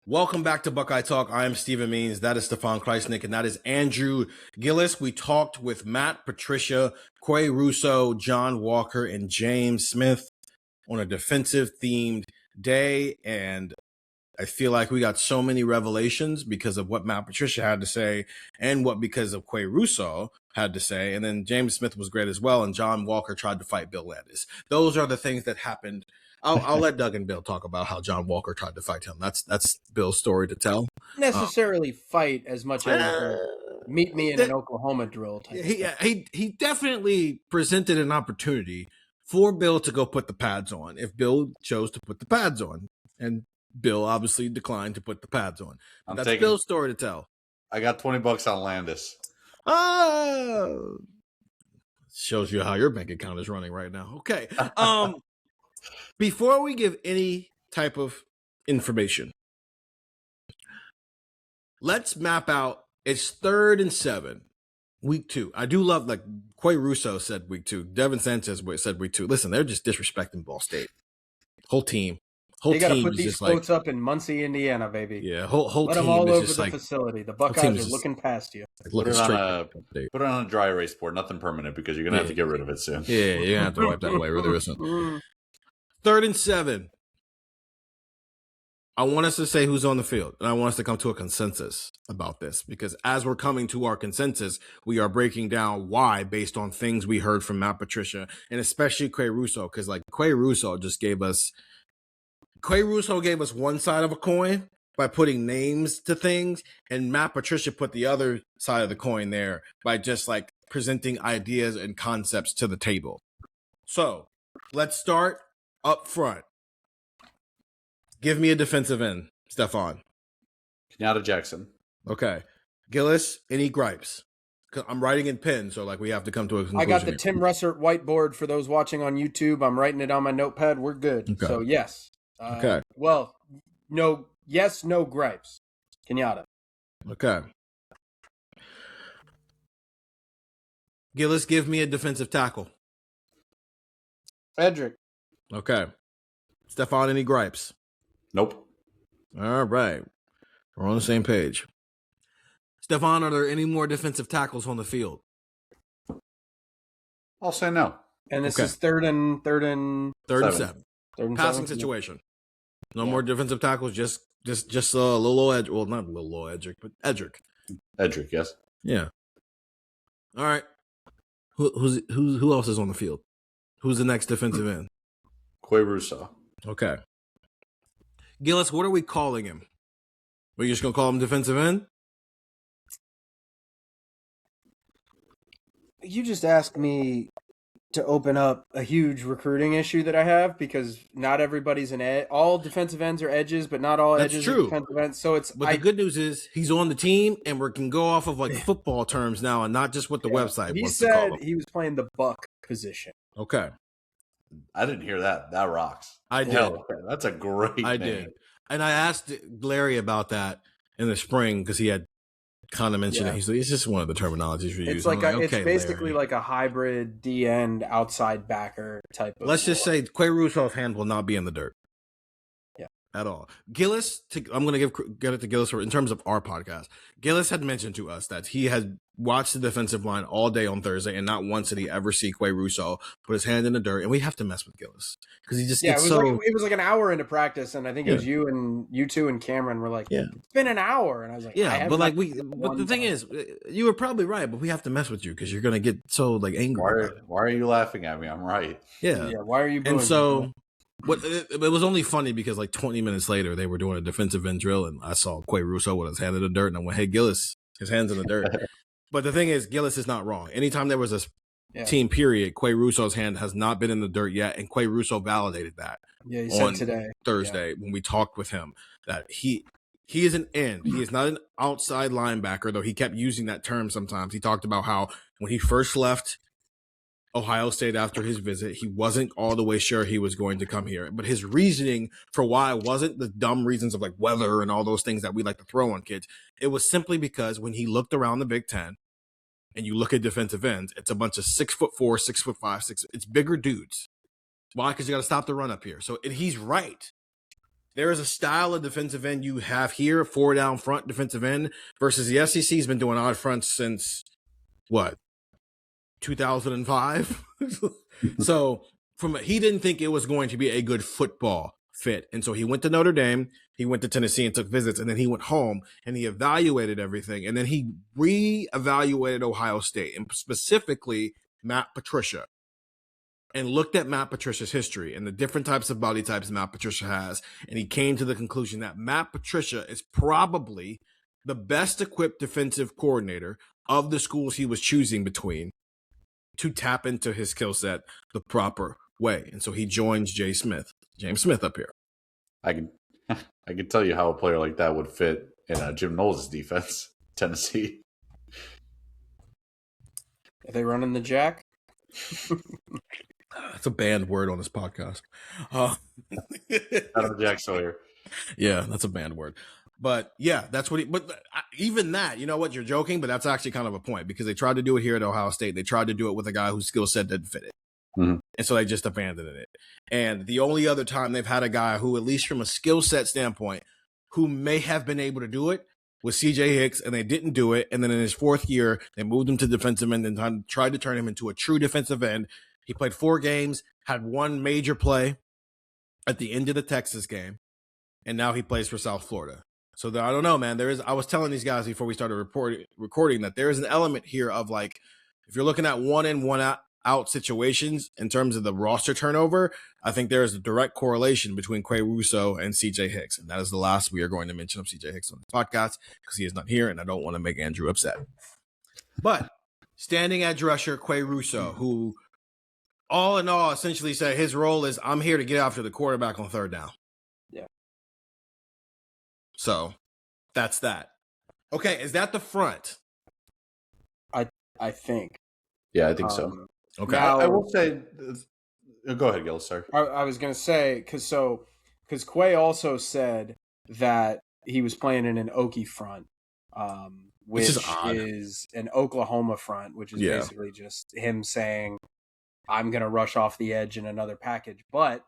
Welcome back to Buckeye Talk. I am Stephen Means. That is Stefan Krajisnik, and that is Andrew Gillis. We talked with Matt, Patricia, Quay Russo, John Walker, and James Smith on a defensive-themed day, and I feel like we got so many revelations because of what Matt Patricia had to say and because of Quay Russo had to say. And then James Smith was great as well, and John Walker tried to fight Bill Landis. Those are the things that happened. I'll let Doug and Bill talk about how John Walker tried to fight him. That's Bill's story to tell. Necessarily fight as much as meet me in an Oklahoma drill type. He definitely presented an opportunity for Bill to go put the pads on if Bill chose to put the pads on. And Bill obviously declined to put the pads on. That's Bill's story to tell. I got $20 on Landis. Oh, shows you how your bank account is running right now. Okay. Before we give any type of information, let's map out. It's 3rd and 7, week 2. I do love, like Quay Russo said week 2. Devin Sanchez said week 2. Listen, they're just disrespecting Ball State. Whole team. They got to put these quotes up in Muncie, Indiana, baby. Yeah, whole Let team them all is over just the like facility. The Buckeyes are looking past you. Put it on a dry erase board, nothing permanent, because you're gonna have to get rid of it soon. Yeah, you're gonna have to wipe that away. There isn't. 3rd and 7. I want us to say who's on the field, and I want us to come to a consensus about this, because as we're coming to our consensus, we are breaking down why based on things we heard from Matt Patricia, and especially Quay Russo, because like Quay Russo gave us one side of a coin by putting names to things, and Matt Patricia put the other side of the coin there by just like presenting ideas and concepts to the table. So let's start up front. Give me a defensive end, Stefan. Kenyatta Jackson. Okay. Gillis, any gripes? I'm writing in pen, so like we have to come to a conclusion. I got the Tim Russert whiteboard for those watching on YouTube. I'm writing it on my notepad. We're good. Okay. So yes. Okay. Well, no gripes. Kenyatta. Okay. Gillis, give me a defensive tackle. Edric. Okay. Stefan, any gripes? Nope. All right. We're on the same page. Stefan, are there any more defensive tackles on the field? I'll say no. And this is third and 7. Passing situation. No more defensive tackles, just a little edge. Well, not a little Edric, but Edric. Edric, yes. Yeah. All right. Who else is on the field? Who's the next defensive end? Quay Russo. Okay. Gillis, what are we calling him? Are you just going to call him defensive end? You just asked me to open up a huge recruiting issue that I have, because not everybody's an edge. All defensive ends are edges, but not all edges are defensive ends. So But the good news is he's on the team, and we can go off of like football terms now and not just what the website wants to call him. He said he was playing the buck position. Okay. I didn't hear that. That rocks. I did. Hell, that's a great name. Did. And I asked Larry about that in the spring because he had kind of mentioned it. He's like, it's just one of the terminologies we use. It's basically like a hybrid D-end outside backer type of. Let's just say Quay Russo's hand will not be in the dirt. Yeah. At all. Gillis, I'm going to get it to Gillis in terms of our podcast. Gillis had mentioned to us that he had watched the defensive line all day on Thursday, and not once did he ever see Quay Russo put his hand in the dirt. And we have to mess with Gillis because he just gets it was like an hour into practice, and I think it was you two and Cameron were like, it's been an hour, and I was like, but the thing is, you were probably right, but we have to mess with you because you're gonna get so like angry. Why are you laughing at me? I'm right. Yeah. Why are you? And so. It was only funny because like 20 minutes later they were doing a defensive end drill and I saw Quay Russo with his hand in the dirt and I went, hey, Gillis, his hand's in the dirt. But the thing is, Gillis is not wrong. Anytime there was a team period, Quay Russo's hand has not been in the dirt yet, and Quay Russo validated that. Yeah, he said today. Thursday when we talked with him that he is an end. He is not an outside linebacker, though he kept using that term sometimes. He talked about how when he first left Ohio State after his visit, he wasn't all the way sure he was going to come here. But his reasoning for why wasn't the dumb reasons of like weather and all those things that we like to throw on kids. It was simply because when he looked around the Big Ten and you look at defensive ends, it's a bunch of 6'4", 6'5", it's bigger dudes. Why? Because you got to stop the run up here. So he's right. there is a style of defensive end you have here, 4 down front defensive end, versus the SEC's been doing odd fronts since what, 2005. So he didn't think it was going to be a good football fit, and so he went to Notre Dame, he went to Tennessee and took visits, and then he went home and he evaluated everything, and then he reevaluated Ohio State and specifically Matt Patricia, and looked at Matt Patricia's history and the different types of body types Matt Patricia has, and he came to the conclusion that Matt Patricia is probably the best equipped defensive coordinator of the schools he was choosing between to tap into his skill set the proper way. And so he joins James Smith up here. I can tell you how a player like that would fit in Jim Knowles' defense, Tennessee. Are they running the jack? That's a banned word on this podcast. Adam Jack Sawyer. Yeah, that's a banned word. But yeah, that's what but even that, you know what, you're joking, but that's actually kind of a point, because they tried to do it here at Ohio State. They tried to do it with a guy whose skill set didn't fit it. Mm-hmm. And so they just abandoned it. And the only other time they've had a guy who, at least from a skill set standpoint, who may have been able to do it was CJ Hicks, and they didn't do it. And then in his 4th year, they moved him to defensive end and tried to turn him into a true defensive end. He played 4 games, had 1 major play at the end of the Texas game, and now he plays for South Florida. So I don't know, man. I was telling these guys before we started recording that there is an element here of, like, if you're looking at 1 in, 1 out situations in terms of the roster turnover, I think there is a direct correlation between Quay Russo and CJ Hicks. And that is the last we are going to mention of CJ Hicks on the podcast, because he is not here and I don't want to make Andrew upset. But standing edge rusher Quay Russo, who all in all essentially said his role is, I'm here to get after the quarterback on 3rd down. Yeah. So that's that. Okay, is that the front? I think. Yeah, I think so. Okay. Now, I will say, go ahead, Gillis. Sorry. I was going to say, because Quay also said that he was playing in an Okie front, which is an Oklahoma front, which is basically just him saying, I'm going to rush off the edge in another package. But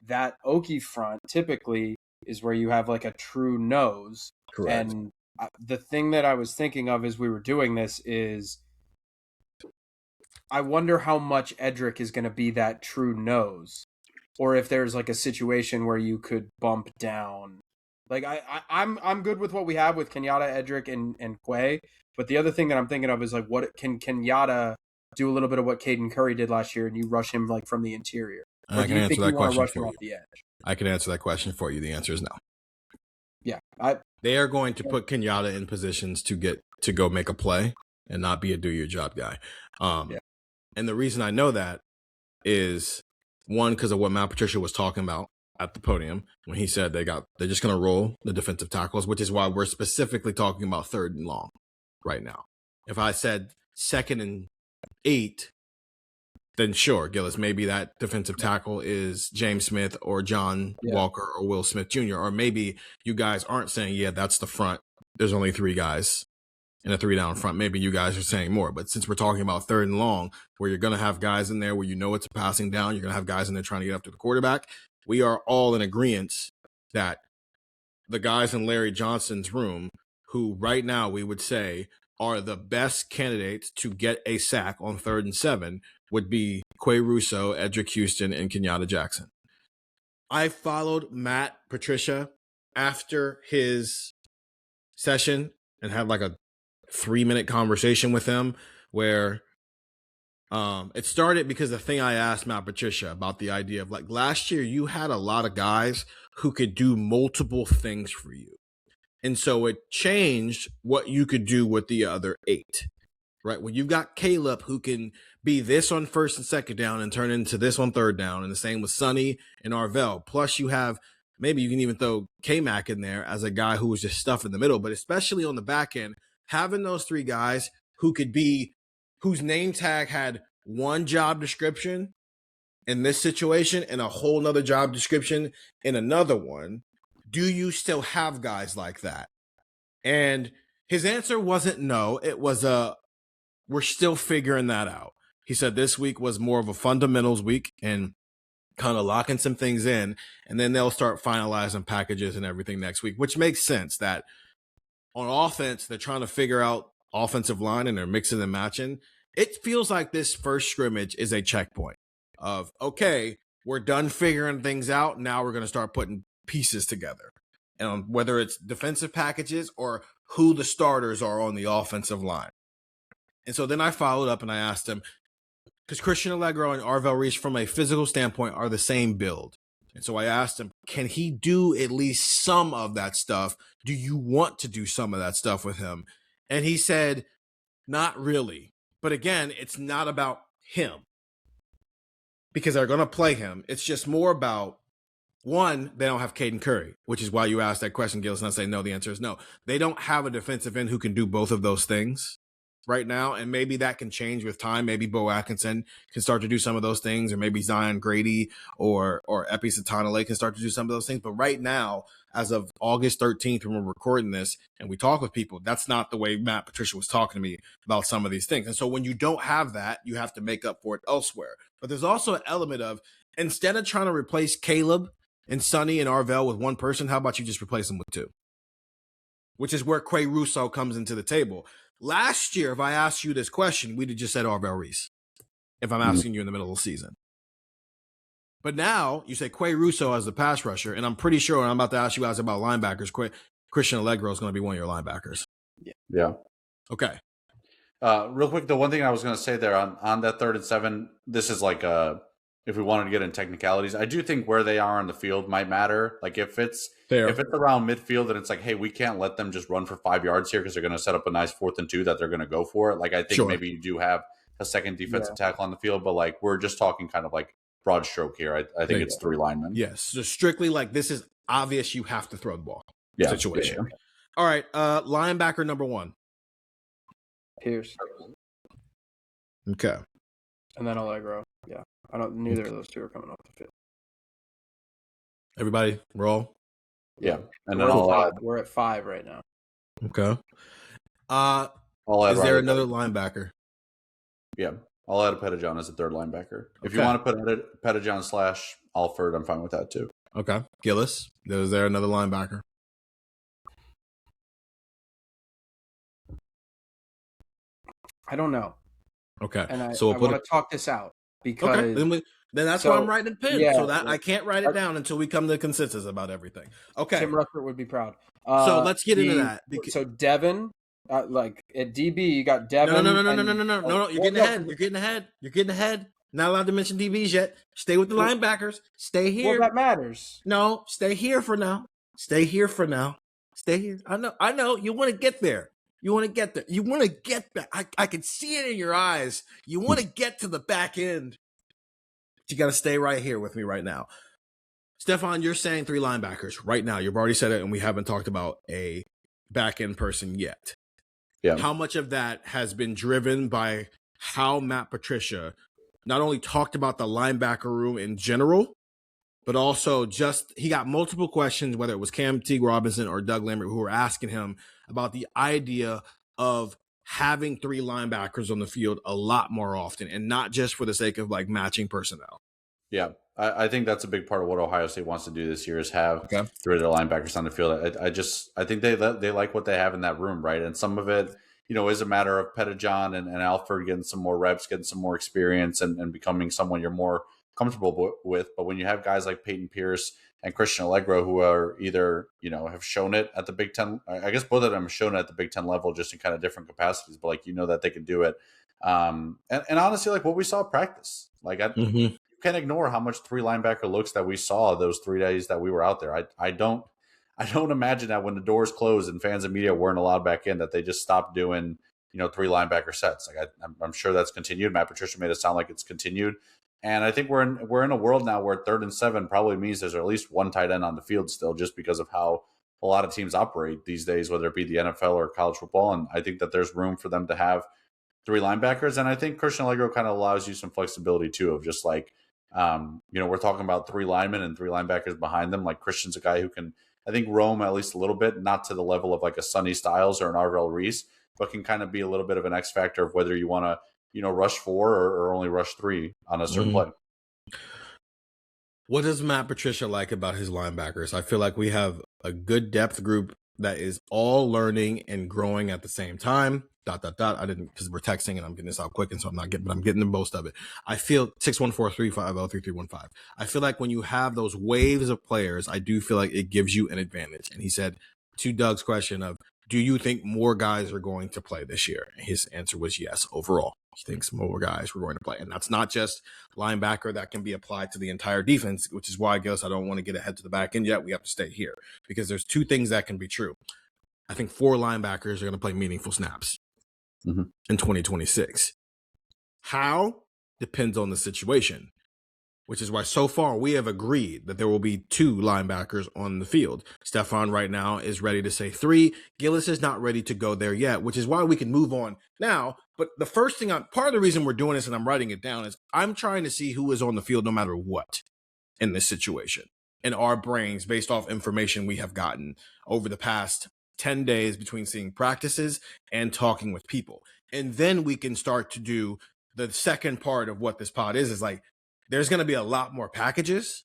that Okie front typically is where you have like a true nose. Correct. And the thing that I was thinking of as we were doing this is, I wonder how much Edric is going to be that true nose, or if there's like a situation where you could bump down. Like I'm good with what we have with Kenyatta, Edric, and Quay. But the other thing that I'm thinking of is, like, what can Kenyatta do a little bit of what Caden Curry did last year, and you rush him like from the interior? I can answer that question for you. Off the edge? I can answer that question for you. The answer is no. Yeah, they are going to put Kenyatta in positions to go make a play and not be a do your job guy. And the reason I know that is, one, because of what Matt Patricia was talking about at the podium when he said they're just going to roll the defensive tackles, which is why we're specifically talking about 3rd and long right now. If I said 2nd and 8, then sure, Gillis, maybe that defensive tackle is James Smith or John Walker or Will Smith Jr. Or maybe you guys aren't saying, yeah, that's the front. There's only 3 guys in a 3 down front. Maybe you guys are saying more, but since we're talking about 3rd and long, where you're going to have guys in there where you know it's a passing down, you're going to have guys in there trying to get after the quarterback. We are all in agreement that the guys in Larry Johnson's room, who right now we would say are the best candidates to get a sack on 3rd and 7, would be Quay Russo, Edric Houston, and Kenyatta Jackson. I followed Matt Patricia after his session and had like a 3-minute conversation with him where it started because the thing I asked Matt Patricia about the idea of, like, last year you had a lot of guys who could do multiple things for you. And so it changed what you could do with the other 8, right? When you've got Caleb who can be this on 1st and 2nd down and turn into this on 3rd down, and the same with Sonny and Arvell. Plus you have, maybe you can even throw K-Mac in there as a guy who was just stuff in the middle, but especially on the back end, having those 3 guys who could be, whose name tag had one job description in this situation and a whole nother job description in another one, do you still have guys like that? And his answer wasn't no. It was we're still figuring that out. He said this week was more of a fundamentals week, and kind of locking some things in, and then they'll start finalizing packages and everything next week, which makes sense that on offense, they're trying to figure out offensive line and they're mixing and matching. It feels like this first scrimmage is a checkpoint of, okay, we're done figuring things out. Now we're going to start putting pieces together. And whether it's defensive packages or who the starters are on the offensive line. And so then I followed up and I asked him, because Christian Allegro and Arvell Reese, from a physical standpoint, are the same build. And so I asked him, can he do at least some of that stuff? Do you want to do some of that stuff with him? And he said, not really. But again, it's not about him because they're going to play him. It's just more about, one, they don't have Caden Curry, which is why you asked that question, Gillis, and I say no, the answer is no. They don't have a defensive end who can do both of those things right now, and maybe that can change with time. Maybe Bo Atkinson can start to do some of those things, or maybe Zion Grady or Epi Satanale can start to do some of those things. But right now, as of August 13th, when we're recording this and we talk with people, that's not the way Matt Patricia was talking to me about some of these things. And so when you don't have that, you have to make up for it elsewhere. But there's also an element of, instead of trying to replace Caleb and Sonny and Arvell with one person, how about you just replace them with two? Which is where Quay Russo comes into the table. Last year, if I asked you this question, we'd have just said Arvell Reese, if I'm asking you in the middle of the season. But now you say Quay Russo as the pass rusher, and I'm pretty sure, and I'm about to ask you guys about linebackers, Christian Allegro is going to be one of your linebackers. Yeah. Okay. Real quick, the one thing I was going to say there on that 3rd and 7, this is like if we wanted to get in technicalities, I do think where they are on the field might matter. Like if it's around midfield and it's like, hey, we can't let them just run for 5 yards here because they're going to set up a nice 4th and 2 that they're going to go for it. Like I think maybe you do have a second defensive tackle on the field, but like we're just talking kind of like broad stroke here. I think it's 3 linemen. Yes, so strictly like this is obvious you have to throw the ball situation. Yeah. All right, linebacker number 1. Pierce. Okay. And then Allegro. Yeah. Neither of those two are coming off the field. Everybody roll. Yeah. And we're at 5 right now. Okay. Is there another linebacker? Yeah. I'll add a Pettijohn as a 3rd linebacker. If you want to put Pettijohn / Alford, I'm fine with that too. Okay. Gillis, is there another linebacker? I don't know. Okay. And I want to talk this out because then that's why I'm writing it pinned. So that I can't write it down until we come to a consensus about everything. Okay. Tim Rucker would be proud. So let's get into that. So Devin, like at DB, you got Devin. No. You're getting ahead. Not allowed to mention DBs yet. Stay with the linebackers. Stay here. Well, that matters. No, stay here for now. Stay here. I know. You want to get there. You want to get back. I can see it in your eyes. You want to get to the back end. But you got to stay right here with me right now. Stefan, you're saying 3 linebackers right now. You've already said it, and we haven't talked about a back end person yet. Yeah. How much of that has been driven by how Matt Patricia not only talked about the linebacker room in general, but also he got multiple questions, whether it was Cam Teague Robinson or Doug Lambert, who were asking him about the idea of having 3 linebackers on the field a lot more often, and not just for the sake of like matching personnel. Yeah, I think that's a big part of what Ohio State wants to do this year is have 3 of their linebackers on the field. I think they like what they have in that room, right? And some of it, is a matter of Pettijohn and Alford getting some more reps, getting some more experience, and becoming someone you're more comfortable with. But when you have guys like Peyton Pierce and Christian Allegro, who are either, have shown it at the Big Ten, I guess both of them have shown it at the Big Ten level, just in kind of different capacities, but like, that they can do it. And honestly, like what we saw at practice, like you can't ignore how much 3 linebacker looks that we saw those 3 days that we were out there. I don't imagine that when the doors closed and fans and media weren't allowed back in, that they just stopped doing, 3 linebacker sets. Like I'm sure that's continued. Matt Patricia made it sound like it's continued. And I think we're in a world now where 3rd and 7 probably means there's at least 1 tight end on the field still, just because of how a lot of teams operate these days, whether it be the NFL or college football. And I think that there's room for them to have 3 linebackers. And I think Christian Allegro kind of allows you some flexibility too, of just like, we're talking about 3 linemen and 3 linebackers behind them. Like Christian's a guy who can, I think, roam at least a little bit, not to the level of like a Sonny Styles or an Arvell Reese, but can kind of be a little bit of an X factor of whether you want to, rush 4 or only rush 3 on a certain play. What does Matt Patricia like about his linebackers? I feel like we have a good depth group that is all learning and growing at the same time. ... I didn't, because we're texting and I'm getting this out quick, and so I'm getting the most of it. I feel 614-350-3315. I feel like when you have those waves of players, I do feel like it gives you an advantage. And he said to Doug's question of, do you think more guys are going to play this year? And his answer was yes, overall. He thinks more guys were going to play. And that's not just linebacker, that can be applied to the entire defense, which is why I guess I don't want to get ahead to the back end yet. We have to stay here because there's two things that can be true. I think 4 linebackers are going to play meaningful snaps in 2026. How? Depends on the situation, which is why so far we have agreed that there will be 2 linebackers on the field. Stefan right now is ready to say 3. Gillis is not ready to go there yet, which is why we can move on now. But the first thing, part of the reason we're doing this and I'm writing it down is I'm trying to see who is on the field no matter what in this situation in our brains based off information we have gotten over the past 10 days between seeing practices and talking with people. And then we can start to do the second part of what this pod is like, there's going to be a lot more packages.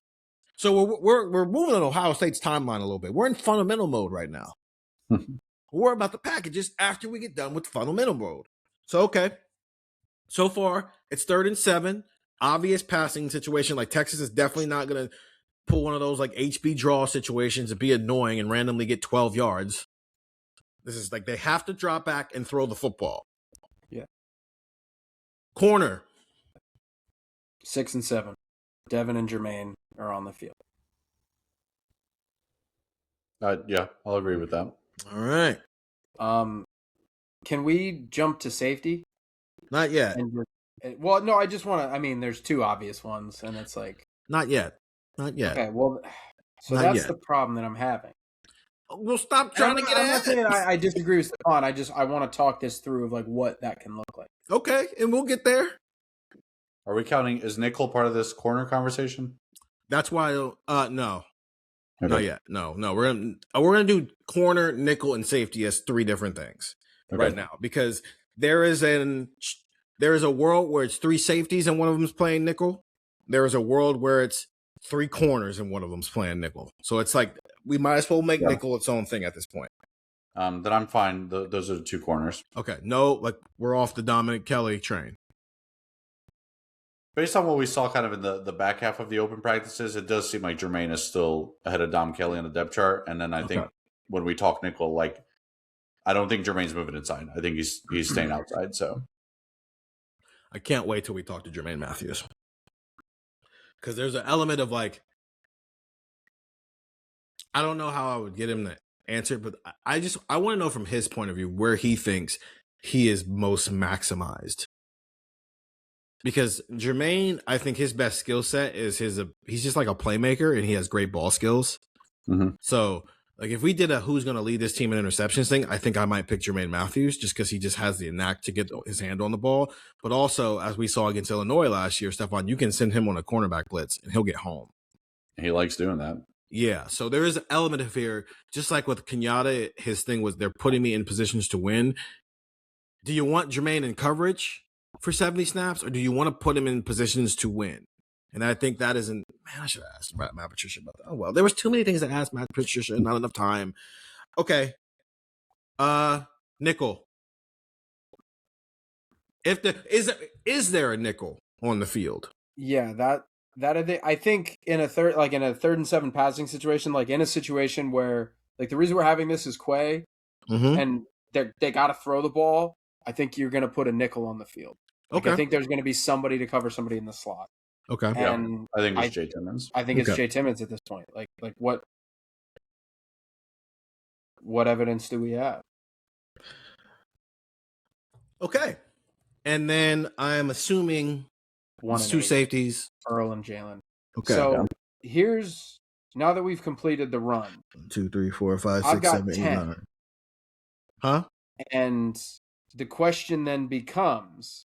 So we're moving on Ohio State's timeline a little bit. We're in fundamental mode right now. We're about the packages after we get done with fundamental mode. So, okay. So far, it's 3rd and 7. Obvious passing situation. Like Texas is definitely not going to pull one of those like HB draw situations and be annoying and randomly get 12 yards. This is like they have to drop back and throw the football. Yeah. Corner. 6 and 7. Devin and Jermaine are on the field. Yeah, I'll agree with that. All right. Can we jump to safety? Not yet. Well, no, I just want to. I mean, there's 2 obvious ones, and it's like not yet. Okay, well, so not that's yet. the problem that I'm having. We'll stop trying to get ahead. I disagree with Stefan. I want to talk this through of like what that can look like. Okay, and we'll get there. Are we counting? Is nickel part of this corner conversation? That's why. No, okay. Not yet. No. We're gonna do corner, nickel, and safety as 3 different things right now because there is a world where it's 3 safeties and one of them's playing nickel. There is a world where it's 3 corners and one of them's playing nickel. So it's like we might as well make nickel its own thing at this point. Then I'm fine. Those are the 2 corners. Okay. No, like we're off the Dominic Kelly train. Based on what we saw kind of in the back half of the open practices, it does seem like Jermaine is still ahead of Dom Kelly on the depth chart. And then I think when we talk nickel, like I don't think Jermaine's moving inside. I think he's staying outside. So I can't wait till we talk to Jermaine Matthews. Because there's an element of like, I don't know how I would get him to answer, but I want to know from his point of view where he thinks he is most maximized. Because Jermaine, I think his best skill set is he's just like a playmaker and he has great ball skills. So like if we did a who's going to lead this team in interceptions thing, I think I might pick Jermaine Matthews just because he just has the knack to get his hand on the ball. But also, as we saw against Illinois last year, Stefan, you can send him on a cornerback blitz and he'll get home. He likes doing that. Yeah, so there is an element of fear. Just like with Kenyatta, his thing was they're putting me in positions to win. Do you want Jermaine in coverage for 70 snaps, or do you want to put him in positions to win? And I think that isn't. Man, I should have asked Matt Patricia about that. Oh well, there was too many things to ask Matt Patricia and not enough time. Okay, nickel. Is there a nickel on the field? Yeah, that I think in a 3rd and 7 passing situation, like in a situation where like the reason we're having this is Quay, and they got to throw the ball. I think you're going to put a nickel on the field. Like, I think there's going to be somebody to cover somebody in the slot. Okay. And I think it's Jay Timmons. I think it's Jay Timmons at this point. Like what evidence do we have? Okay. And then I'm assuming it's 2 safeties. Earl and Jalen. Okay. So here's, now that we've completed the run. 1, 2, 3, 4, 5, 6, 7, 8, 9. Huh? And the question then becomes,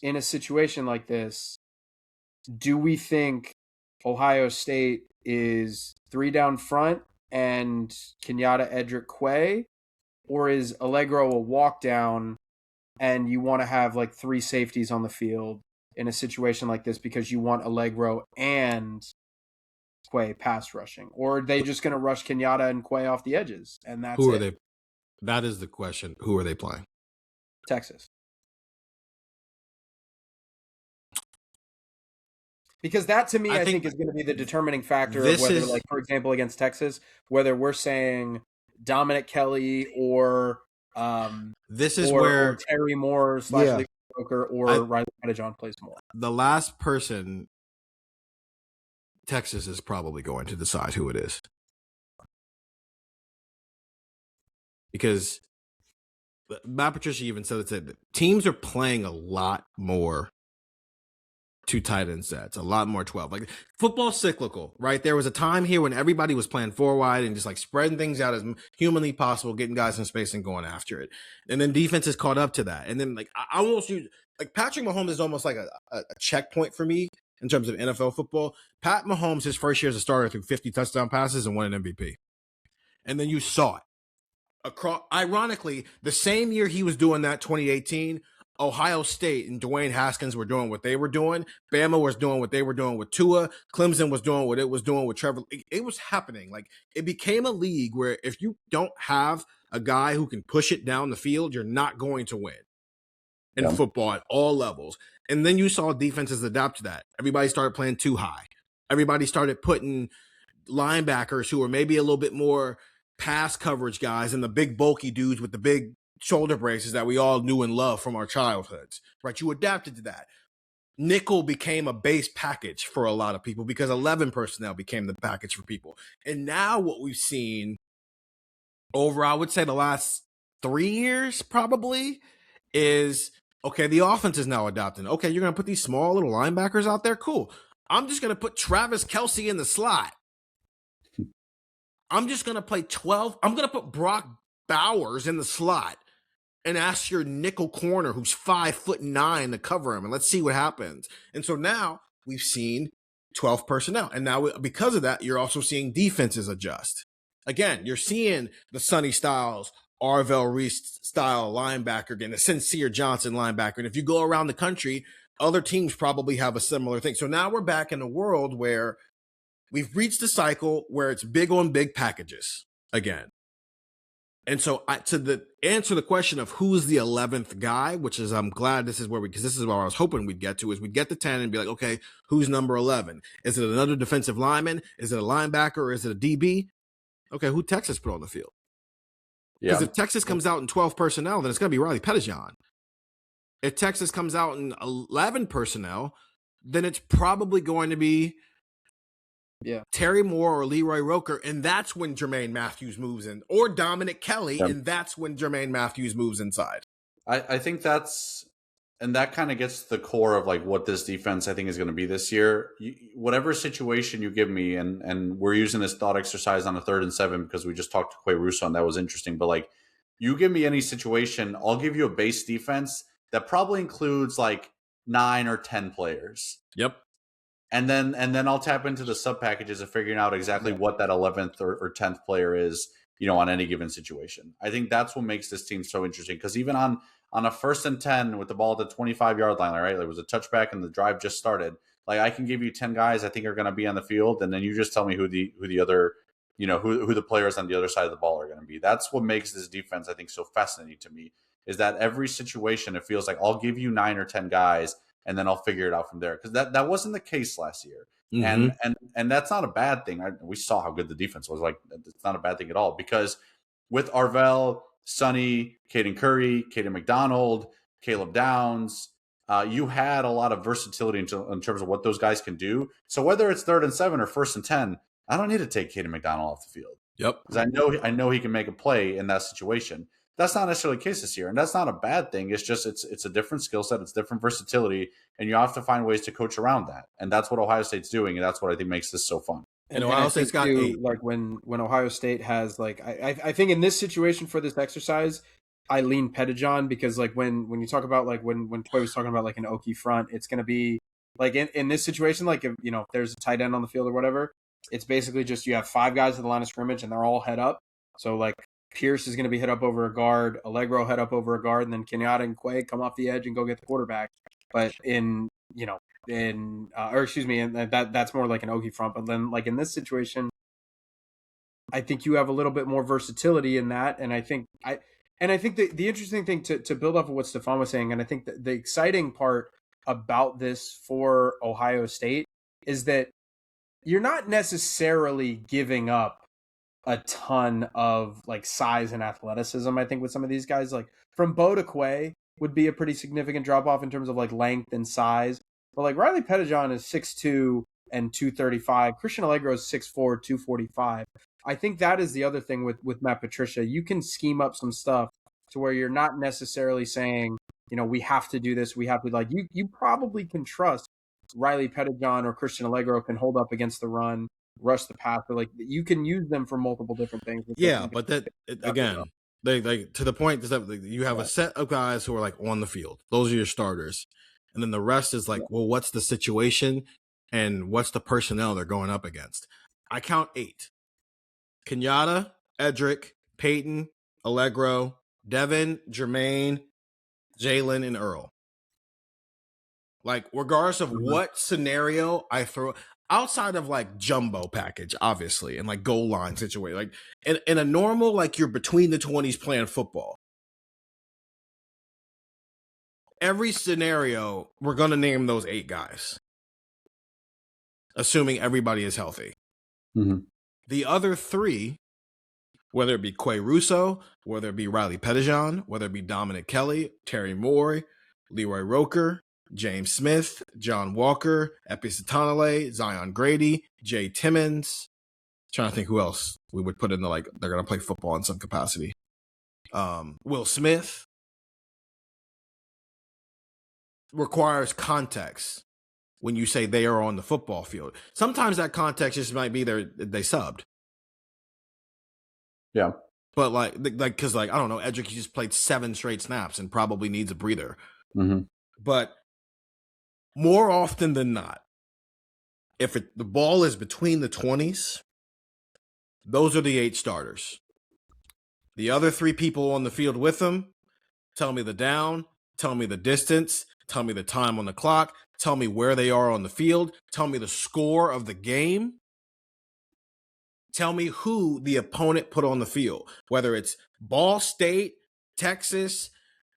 in a situation like this, do we think Ohio State is 3 down front and Kenyatta, Edric, Quay? Or is Allegro a walk down and you want to have like 3 safeties on the field in a situation like this because you want Allegro and Quay pass rushing, or are they just going to rush Kenyatta and Quay off the edges, and that's Who are it? they? That is the question. Who are they playing? Texas. Because that, to me, I think is going to be the determining factor of whether, like, for example, against Texas, whether we're saying Dominic Kelly or or Terry Moore / Lee Broker or Riley Pettijohn plays more. The last person Texas is probably going to decide who it is. Because Matt Patricia even said that teams are playing a lot more two tight end sets, a lot more 12. Like, football's cyclical, right? There was a time here when everybody was playing four wide and just like spreading things out as humanly possible, getting guys in space and going after it. And then defenses caught up to that. And then, like, I almost use, like, Patrick Mahomes is almost like a checkpoint for me in terms of NFL football. Pat Mahomes, his first year as a starter, threw 50 touchdown passes and won an MVP. And then you saw it. Ironically, the same year he was doing that, 2018, Ohio State and Dwayne Haskins were doing what they were doing. Bama was doing what they were doing with Tua. Clemson was doing what it was doing with Trevor. It was happening. Like, it became a league where if you don't have a guy who can push it down the field, you're not going to win in football at all levels. And then you saw defenses adapt to that. Everybody started playing too high. Everybody started putting linebackers who were maybe a little bit more pass coverage guys and the big bulky dudes with the big shoulder braces that we all knew and loved from our childhoods, right? You adapted to that. Nickel became a base package for a lot of people because 11 personnel became the package for people. And now what we've seen over, I would say, the last 3 years probably is, okay, the offense is now adopting. Okay, you're going to put these small little linebackers out there? Cool. I'm just going to put Travis Kelce in the slot. I'm just going to play 12. I'm going to put Brock Bowers in the slot and ask your nickel corner who's 5'9" to cover him, and let's see what happens. And so now we've seen 12 personnel. And now because of that, you're also seeing defenses adjust. Again, you're seeing the Sonny Styles, Arvell Reese style linebacker and the Sincere Johnson linebacker. And if you go around the country, other teams probably have a similar thing. So now we're back in a world where we've reached a cycle where it's big on big packages again. And so to answer the question of who's the 11th guy, which is, I'm glad this is where because this is where I was hoping we'd get to, is we'd get to 10 and be like, okay, who's number 11? Is it another defensive lineman? Is it a linebacker? Or is it a DB? Okay, who Texas put on the field? Because if Texas comes out in 12 personnel, then it's going to be Riley Pettijohn. If Texas comes out in 11 personnel, then it's probably going to be Terry Moore or Leroy Roker, and that's when Jermaine Matthews moves in, or Dominic Kelly, and that's when Jermaine Matthews moves inside. I think that's, and that kind of gets to the core of like what this defense I think is going to be this year. Whatever situation you give me, and we're using this thought exercise on a 3rd and 7 because we just talked to Quay Russo and that was interesting. But like, you give me any situation, I'll give you a base defense that probably includes like 9 or 10 players. Yep. And then I'll tap into the sub packages of figuring out exactly what that 11th or 10th player is, on any given situation. I think that's what makes this team so interesting, because even on a 1st and 10 with the ball at the 25-yard line, right? There was a touchback and the drive just started. Like, I can give you 10 guys I think are going to be on the field, and then you just tell me who the other, who the players on the other side of the ball are going to be. That's what makes this defense I think so fascinating to me, is that every situation it feels like I'll give you 9 or 10 guys, and then I'll figure it out from there. Because that wasn't the case last year. Mm-hmm. And that's not a bad thing. We saw how good the defense was. Like, it's not a bad thing at all. Because with Arvell, Sonny, Caden Curry, Caden McDonald, Caleb Downs, you had a lot of versatility in terms of what those guys can do. So whether it's 3rd and 7 or 1st and 10, I don't need to take Caden McDonald off the field. Yep. Because I know he can make a play in that situation. That's not necessarily the case this year, and that's not a bad thing. It's just it's a different skill set, it's different versatility, and you have to find ways to coach around that. And that's what Ohio State's doing, and that's what I think makes this so fun. And Ohio State's got like when Ohio State has like I think in this situation for this exercise, I lean Pettijohn, because like when you talk about like when Quay was talking about like an Okie front, it's going to be like in this situation, like if there's a tight end on the field or whatever, it's basically just you have 5 guys at the line of scrimmage and they're all head up. So like Pierce is going to be hit up over a guard, Allegro head up over a guard, and then Kenyatta and Quay come off the edge and go get the quarterback. But in and that's more like an Okie front. But then, like in this situation, I think you have a little bit more versatility in that, and I think the interesting thing to build off of what Stefan was saying, and I think the exciting part about this for Ohio State is that you're not necessarily giving up a ton of like size and athleticism. I think with some of these guys, like from Bo to Quay would be a pretty significant drop off in terms of like length and size. But like Riley Pettijohn is 6'2" and 235. Christian Allegro is 6'4", 245. I think that is the other thing with Matt Patricia. You can scheme up some stuff to where you're not necessarily saying, we have to do this. We have to like you probably can trust Riley Pettijohn or Christian Allegro can hold up against the run, rush the pass, or like you can use them for multiple different things. Yeah, but that again, they to the point is that you have a set of guys who are like on the field. Those are your starters, and then the rest is like, well, what's the situation and what's the personnel they're going up against? I count 8: Kenyatta, Edric, Peyton, Allegro, Devin, Jermaine, Jalen, and Earl. Like, regardless of what scenario I throw, outside of like jumbo package, obviously, and like goal line situation, like in a normal, like you're between the 20s playing football, every scenario, we're going to name those 8 guys, assuming everybody is healthy. Mm-hmm. The other 3, whether it be Quay Russo, whether it be Riley Pettijohn, whether it be Dominic Kelly, Terry Moore, Leroy Roker, James Smith, John Walker, Epi Satanale, Zion Grady, Jay Timmons. Trying to think who else we would put in the like they're gonna play football in some capacity. Will Smith requires context when you say they are on the football field. Sometimes that context just might be they subbed. Yeah. But like because like I don't know, Edric just played 7 straight snaps and probably needs a breather. Mm-hmm. But more often than not, if the ball is between the 20s, those are the 8 starters. The other 3 people on the field with them, tell me the down, tell me the distance, tell me the time on the clock, tell me where they are on the field, tell me the score of the game, tell me who the opponent put on the field, whether it's Ball State, Texas,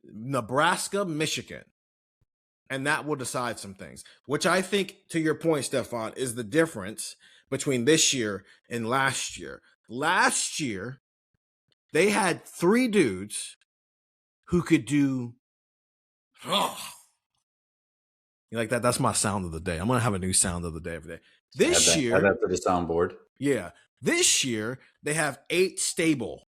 Nebraska, Michigan. And that will decide some things, which I think, to your point, Stefan, is the difference between this year and last year. Last year, they had 3 dudes who could do. You like that? That's my sound of the day. I'm going to have a new sound of the day every day. This year. Add that to the soundboard. Yeah. This year, they have 8 stable.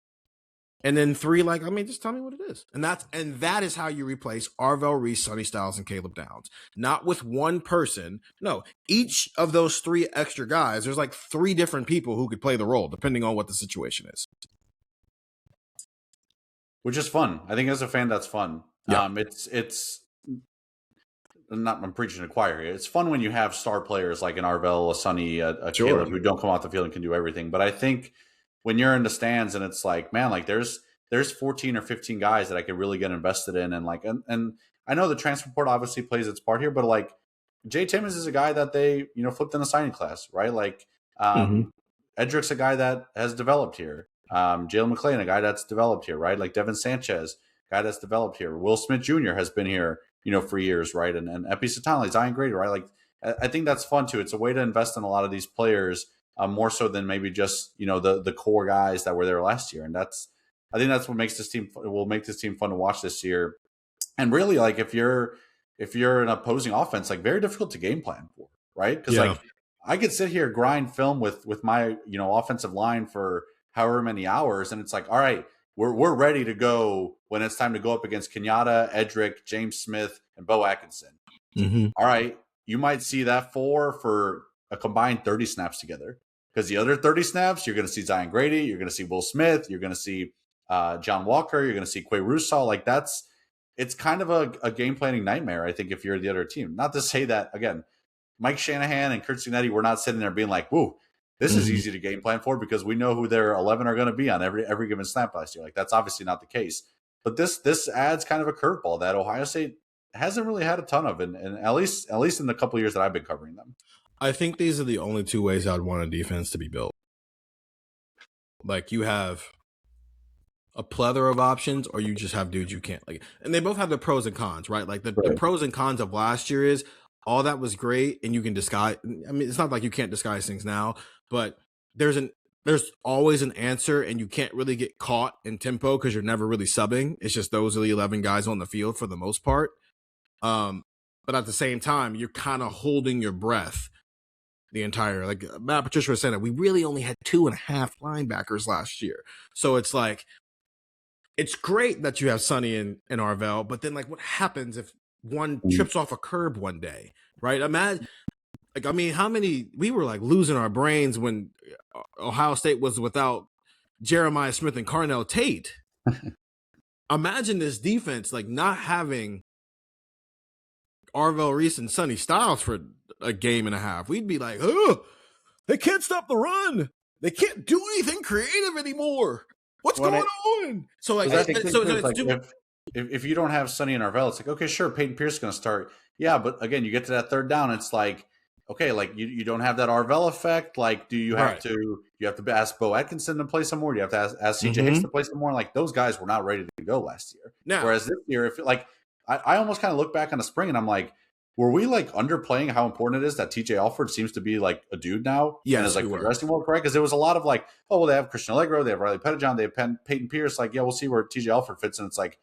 And then 3, like, I mean, just tell me what it is. And that is how you replace Arvell Reese, Sonny Styles, and Caleb Downs. Not with one person. No, each of those 3 extra guys, there's like 3 different people who could play the role, depending on what the situation is. Which is fun. I think as a fan, that's fun. Yeah. I'm preaching to the choir here. It's fun when you have star players like an Arvell, a Sonny, a Caleb, who don't come off the field and can do everything. But I think when you're in the stands and it's like, man, like there's 14 or 15 guys that I could really get invested in. And like, and I know the transfer portal obviously plays its part here, but like Jay Timmons is a guy that they, flipped in the signing class, right? Like, Edric's a guy that has developed here. Jalen McClain, a guy that's developed here, right? Like Devin Sanchez, guy that's developed here. Will Smith Jr. has been here, for years, right? And Epi Satanale, Zion Grady, right? Like, I think that's fun too. It's a way to invest in a lot of these players, more so than maybe just the core guys that were there last year. And I think that's what makes this team will make this team fun to watch this year. And really, like if you're an opposing offense, like very difficult to game plan for, right? Because like I could sit here grind film with my offensive line for however many hours, and it's like, all right, we're ready to go when it's time to go up against Kenyatta, Edric, James Smith, and Bo Atkinson. Mm-hmm. All right, you might see that 4 for a combined 30 snaps together. Because the other 30 snaps, you're going to see Zion Grady, you're going to see Will Smith, you're going to see John Walker, you're going to see Quay Russo. Like it's kind of a game planning nightmare, I think, if you're the other team. Not to say that, again, Mike Shanahan and Kurt Cignetti were not sitting there being like, whoa, this is easy to game plan for because we know who their 11 are going to be on every given snap last year. Like that's obviously not the case. But this adds kind of a curveball that Ohio State hasn't really had a ton of, and at least in the couple years that I've been covering them. I think these are the only two ways I'd want a defense to be built. Like, you have a plethora of options, or you just have dudes you can't like. And they both have the pros and cons, right? Like the pros and cons of last year is all that was great, and you can disguise. I mean, it's not like you can't disguise things now, but there's always an answer, and you can't really get caught in tempo because you're never really subbing. It's just those are the 11 guys on the field for the most part. But at the same time, you're kind of holding your breath the entire, like Matt Patricia was saying, that we really only had 2.5 linebackers last year. So it's like, it's great that you have Sonny and Arvell, but then like what happens if one trips off a curb one day, right? Imagine, like, I mean, how many, we were like losing our brains when Ohio State was without Jeremiah Smith and Carnell Tate. Imagine this defense like not having Arvell Reese and Sonny Styles for a game and a half. We'd be like, oh, they can't stop the run. They can't do anything creative anymore. What's going on? So like, if you don't have Sonny and Arvell, it's like, okay, sure, Peyton Pierce is going to start. Yeah, but again, you get to that third down, it's like, okay, like you don't have that Arvell effect. Like, do you have to ask Bo Atkinson to play some more? Do you have to ask CJ Hicks to play some more? Like, those guys were not ready to go last year. Now, whereas this year, if like I almost kind of look back on the spring and I'm like, were we like underplaying how important it is that TJ Alford seems to be like a dude now? Yes, and is like progressing well, correct? Because there was a lot of like, oh, well, they have Christian Allegro, they have Riley Pettijohn, they have Peyton Pierce. Like, yeah, we'll see where TJ Alford fits. And it's like,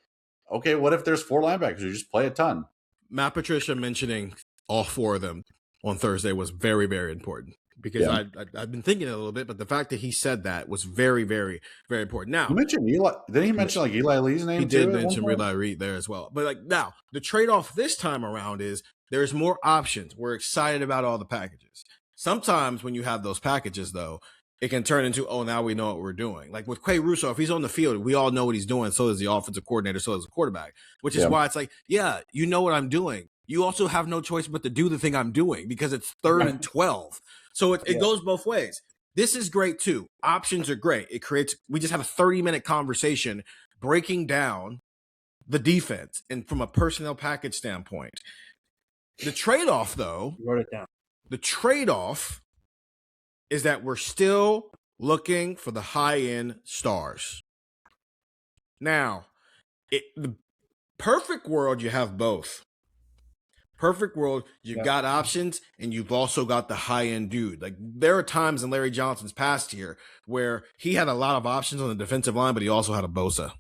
okay, what if there's 4 linebackers who just play a ton? Matt Patricia mentioning all 4 of them on Thursday was very, very important because I've been thinking a little bit, but the fact that he said that was very, very, very important. Now, you mentioned Eli. Didn't he mention like Eli Lee's name? He did mention Eli Reed there as well. But like now, the trade-off this time around is there's more options. We're excited about all the packages. Sometimes when you have those packages, though, it can turn into, oh, now we know what we're doing. Like with Quay Russo, if he's on the field, we all know what he's doing. So does the offensive coordinator, so does the quarterback, which is why it's like, yeah, you know what I'm doing. You also have no choice but to do the thing I'm doing because it's 3rd and 12. So it goes both ways. This is great, too. Options are great. It creates – we just have a 30-minute conversation breaking down the defense and from a personnel package standpoint. The trade-off, though – wrote it down. The trade-off is that we're still looking for the high-end stars. Now, the perfect world, you have both. Perfect world, you've got options, and you've also got the high-end dude. Like, there are times in Larry Johnson's past year where he had a lot of options on the defensive line, but he also had a Bosa.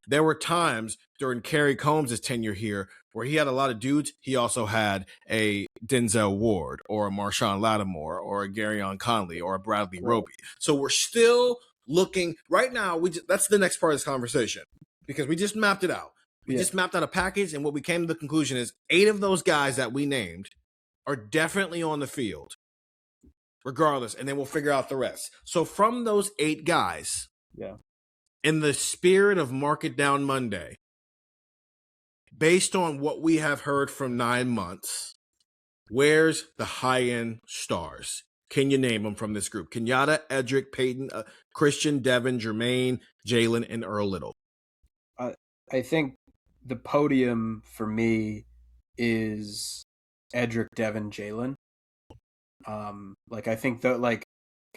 There were times during Kerry Combs' tenure here where he had a lot of dudes. He also had a Denzel Ward or a Marshawn Lattimore or a Garyon Conley or a Bradley Roby. So we're still looking – right now, that's the next part of this conversation because we just mapped it out. We just mapped out a package, and what we came to the conclusion is 8 of those guys that we named are definitely on the field, regardless, and then we'll figure out the rest. So from those 8 guys, in the spirit of Market Down Monday, based on what we have heard from 9 months, where's the high-end stars? Can you name them from this group? Kenyatta, Edric, Peyton, Christian, Devin, Jermaine, Jalen, and Earl Little. I think the podium for me is Edric, Devin, Jalen. I think that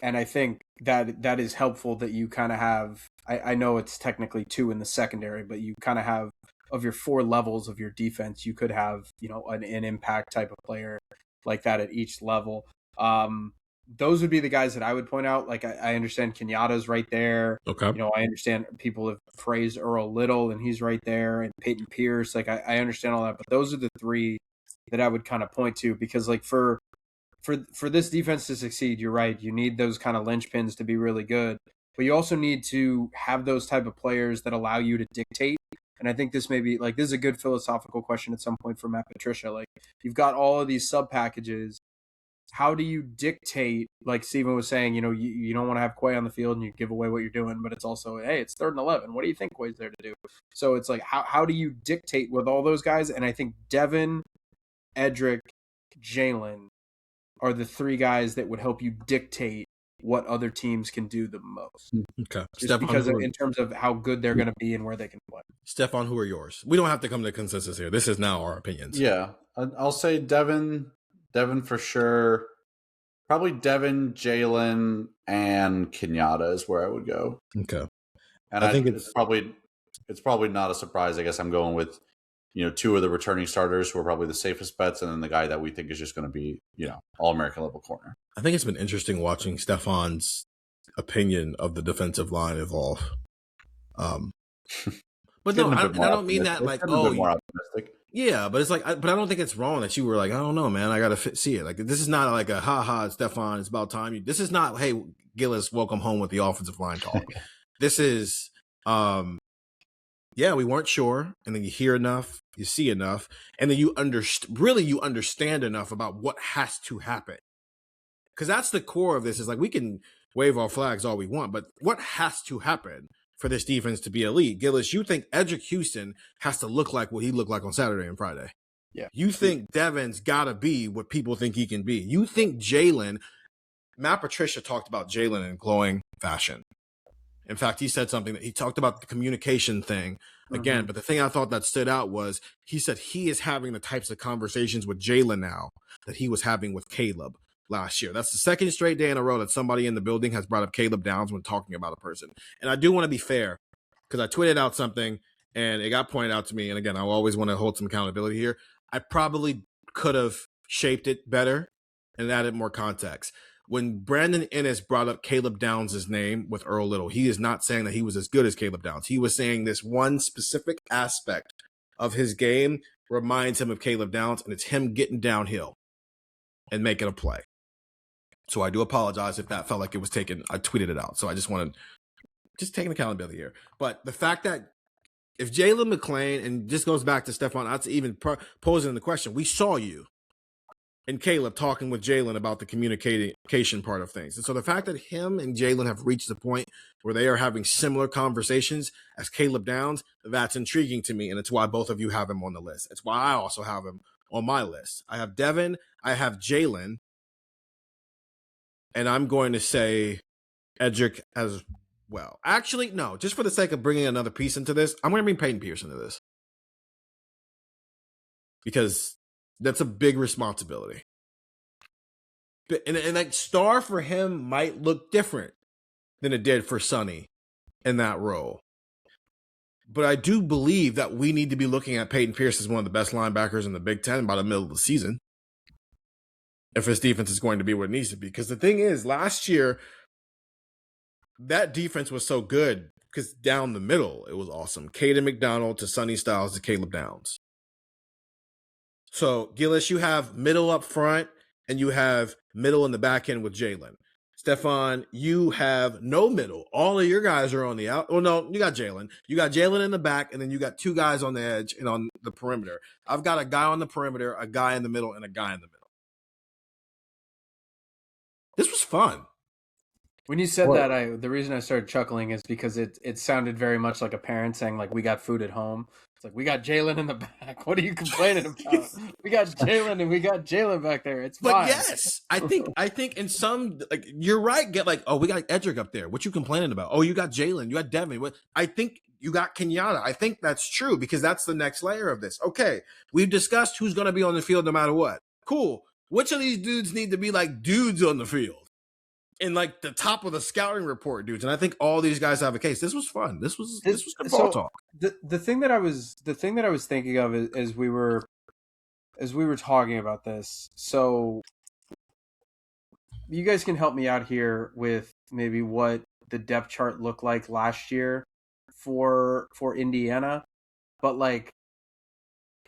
and I think that is helpful that you kind of have. I know it's technically 2 in the secondary, but you kind of have of your 4 levels of your defense. You could have an impact type of player like that at each level. Those would be the guys that I would point out. Like I understand Kenyatta's right there. Okay. I understand people have praised Earl Little and he's right there, and Peyton Pierce. Like I understand all that, but those are the 3 that I would kind of point to because like for this defense to succeed, you're right. You need those kind of linchpins to be really good, but you also need to have those type of players that allow you to dictate. And I think this may be this is a good philosophical question at some point for Matt Patricia. Like you've got all of these sub packages. How do you dictate, like Stephen was saying, you don't want to have Quay on the field and you give away what you're doing, but it's also, hey, it's 3rd and 11. What do you think Quay's there to do? So it's like, how do you dictate with all those guys? And I think Devin, Edric, Jalen are the 3 guys that would help you dictate what other teams can do the most. Okay. Just Stefan, because in terms of how good they're going to be and where they can play. Stefan, who are yours? We don't have to come to a consensus here. This is now our opinions. Yeah, I'll say Devin for sure. Probably Devin, Jalen, and Kenyatta is where I would go. Okay. And I think it's probably not a surprise. I guess I'm going with, two of the returning starters who are probably the safest bets, and then the guy that we think is just going to be, all-American level corner. I think it's been interesting watching Stefan's opinion of the defensive line evolve. But no, I don't mean that like, oh, more optimistic. Yeah, but it's like, but I don't think it's wrong that you were like, I don't know, man, I got to see it. Like, this is not like a ha, Stefan, it's about time. This is not, hey, Gillis, welcome home with the offensive line talk. This is, yeah, we weren't sure. And then you hear enough, you see enough, and then you understand enough about what has to happen. Because that's the core of this is like, we can wave our flags all we want, but what has to happen for this defense to be elite? Gillis, you think Edric Houston has to look like what he looked like on Saturday and Friday. Yeah. You think Devin's got to be what people think he can be. You think Jalen, Matt Patricia talked about Jalen in glowing fashion. In fact, he said something that he talked about the communication thing again, but the thing I thought that stood out was he said he is having the types of conversations with Jalen now that he was having with Caleb last year. That's the second straight day in a row that somebody in the building has brought up Caleb Downs when talking about a person. And I do want to be fair because I tweeted out something and it got pointed out to me. And again, I always want to hold some accountability here. I probably could have shaped it better and added more context. When Brandon Ennis brought up Caleb Downs' name with Earl Little, he is not saying that he was as good as Caleb Downs. He was saying this one specific aspect of his game reminds him of Caleb Downs, and it's him getting downhill and making a play. So I do apologize if that felt like it was taken. I tweeted it out. So I just wanted taking accountability here. But the fact that if Jalen McClain, and this goes back to Stefan, that's even posing the question, we saw you and Caleb talking with Jalen about the communication part of things. And so the fact that him and Jalen have reached the point where they are having similar conversations as Caleb Downs, that's intriguing to me. And it's why both of you have him on the list. It's why I also have him on my list. I have Devin, I have Jalen, and I'm going to say Edric as well. Actually, no, just for the sake of bringing another piece into this, I'm going to bring Peyton Pierce into this. Because that's a big responsibility. And that star for him might look different than it did for Sonny in that role. But I do believe that we need to be looking at Peyton Pierce as one of the best linebackers in the Big Ten by the middle of the season. If his defense is going to be what it needs to be. Because the thing is, last year, that defense was so good because down the middle, it was awesome. Caden McDonald to Sonny Styles to Caleb Downs. So, Gillis, you have middle up front and you have middle in the back end with Jalen. Stefan, you have no middle. All of your guys are on the out. Oh, no, you got Jalen. You got Jalen in the back, and then you got two guys on the edge and on the perimeter. I've got a guy on the perimeter, a guy in the middle, and a guy in the middle. This was fun. When you said that, the reason I started chuckling is because it sounded very much like a parent saying, like, we got food at home. It's like, we got Jalen in the back. What are you complaining about? We got Jalen and we got Jalen back there. It's fine. But yes, I think in some, like, you're right. Get like, oh, we got Edric up there. What you complaining about? Oh, you got Jalen. You got Devin. I think you got Kenyatta. I think that's true because that's the next layer of this. Okay, we've discussed who's going to be on the field no matter what. Cool. Which of these dudes need to be like dudes on the field? In like the top of the scouting report, dudes, and I think all these guys have a case. This was fun. This was good ball talk. The thing that I was thinking of as we were talking about this. So you guys can help me out here with maybe what the depth chart looked like last year for Indiana, but like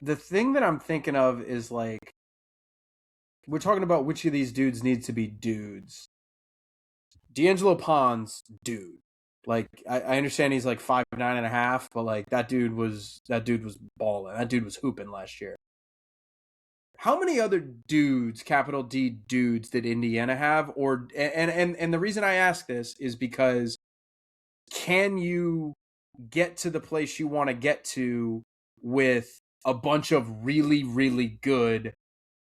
the thing that I'm thinking of is like we're talking about which of these dudes needs to be dudes. D'Angelo Pons, dude. Like I understand he's like 5'9.5", but like that dude was balling. That dude was hooping last year. How many other dudes, capital D dudes, did Indiana have? Or and the reason I ask this is because can you get to the place you want to get to with a bunch of really, really good,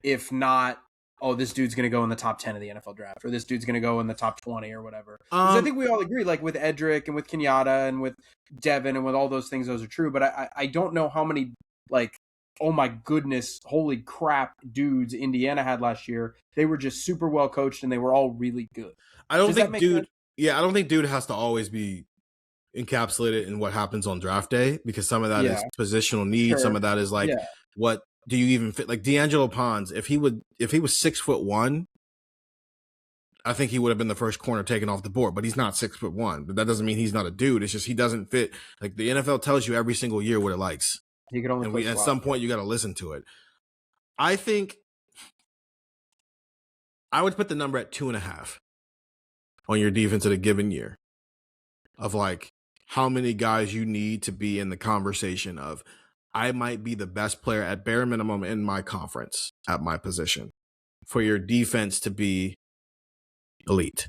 if not oh, this dude's going to go in the top 10 of the NFL draft, or this dude's going to go in the top 20 or whatever. Because I think we all agree, like with Edric and with Kenyatta and with Devin and with all those things, those are true. But I don't know how many, like, oh my goodness, holy crap dudes Indiana had last year. They were just super well coached and they were all really good. I don't think dude has to always be encapsulated in what happens on draft day, because some of that is positional need. Sure. Some of that is like, what do you even fit? Like D'Angelo Pons, if he was 6'1", I think he would have been the first corner taken off the board, but he's not 6'1". But that doesn't mean he's not a dude. It's just he doesn't fit. Like the NFL tells you every single year what it likes. He can only at some point you got to listen to it. I think I would put the number at 2.5 on your defense at a given year, of like how many guys you need to be in the conversation of, I might be the best player at bare minimum in my conference at my position for your defense to be elite.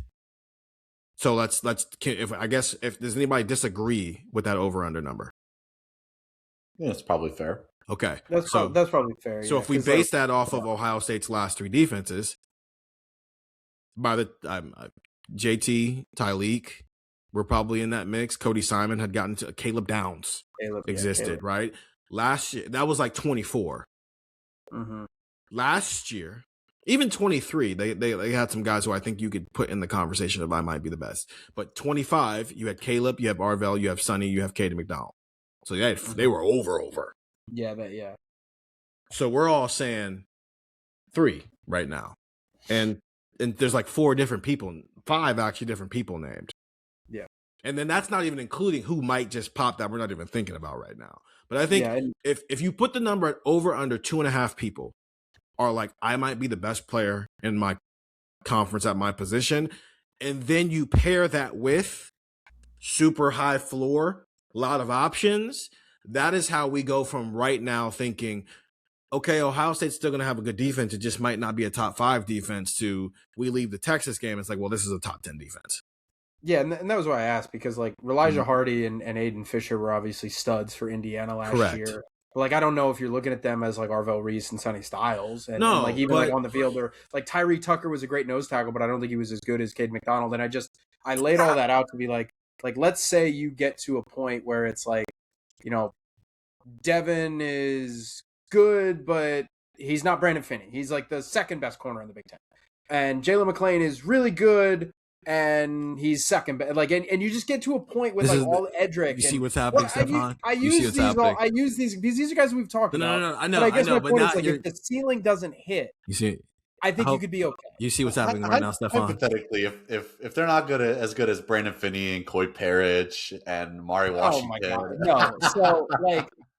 So let's if does anybody disagree with that over under number? Yeah, that's probably fair. Okay. That's probably fair. So if we base that off of Ohio State's last 3 defenses, by the JT, Tyleek, we're probably in that mix. Cody Simon had gotten to Caleb Downs existed, right? Last year, that was like 24. Mm-hmm. Last year, even 23, they had some guys who I think you could put in the conversation of I might be the best. But 25, you had Caleb, you have Arvell, you have Sonny, you have Caden McDonald. So they were over. Yeah. So we're all saying 3 right now. And there's like 4 different people, 5 actually different people named. Yeah. And then that's not even including who might just pop that we're not even thinking about right now. But I think if you put the number at over under 2.5 people are like, I might be the best player in my conference at my position, and then you pair that with super high floor, a lot of options, that is how we go from right now thinking, okay, Ohio State's still going to have a good defense. It just might not be a top 5 defense, to we leave the Texas game. It's like, well, this is a top 10 defense. Yeah, and that was why I asked, because like Elijah Hardy and Aiden Fisher were obviously studs for Indiana last year. But like, I don't know if you're looking at them as like Arvell Reese and Sonny Styles, and like even like on the field, or like Tyree Tucker was a great nose tackle, but I don't think he was as good as Cade McDonald. And I laid all that out to be like let's say you get to a point where it's like, you know, Devin is good, but he's not Brandon Finney. He's like the second best corner in the Big Ten, and Jalen McClain is really good, and he's second best. Like, and you just get to a point with all Edric. You see what's happening, Stefan? I use these because these are guys we've talked about. No, I know. But I guess my point is, like, if the ceiling doesn't hit, you see, I think you could be okay. You see what's happening right now, Stefan? Hypothetically, if they're not as good as Brandon Finney and Coy Parrish and Mari Washington, oh my God, no.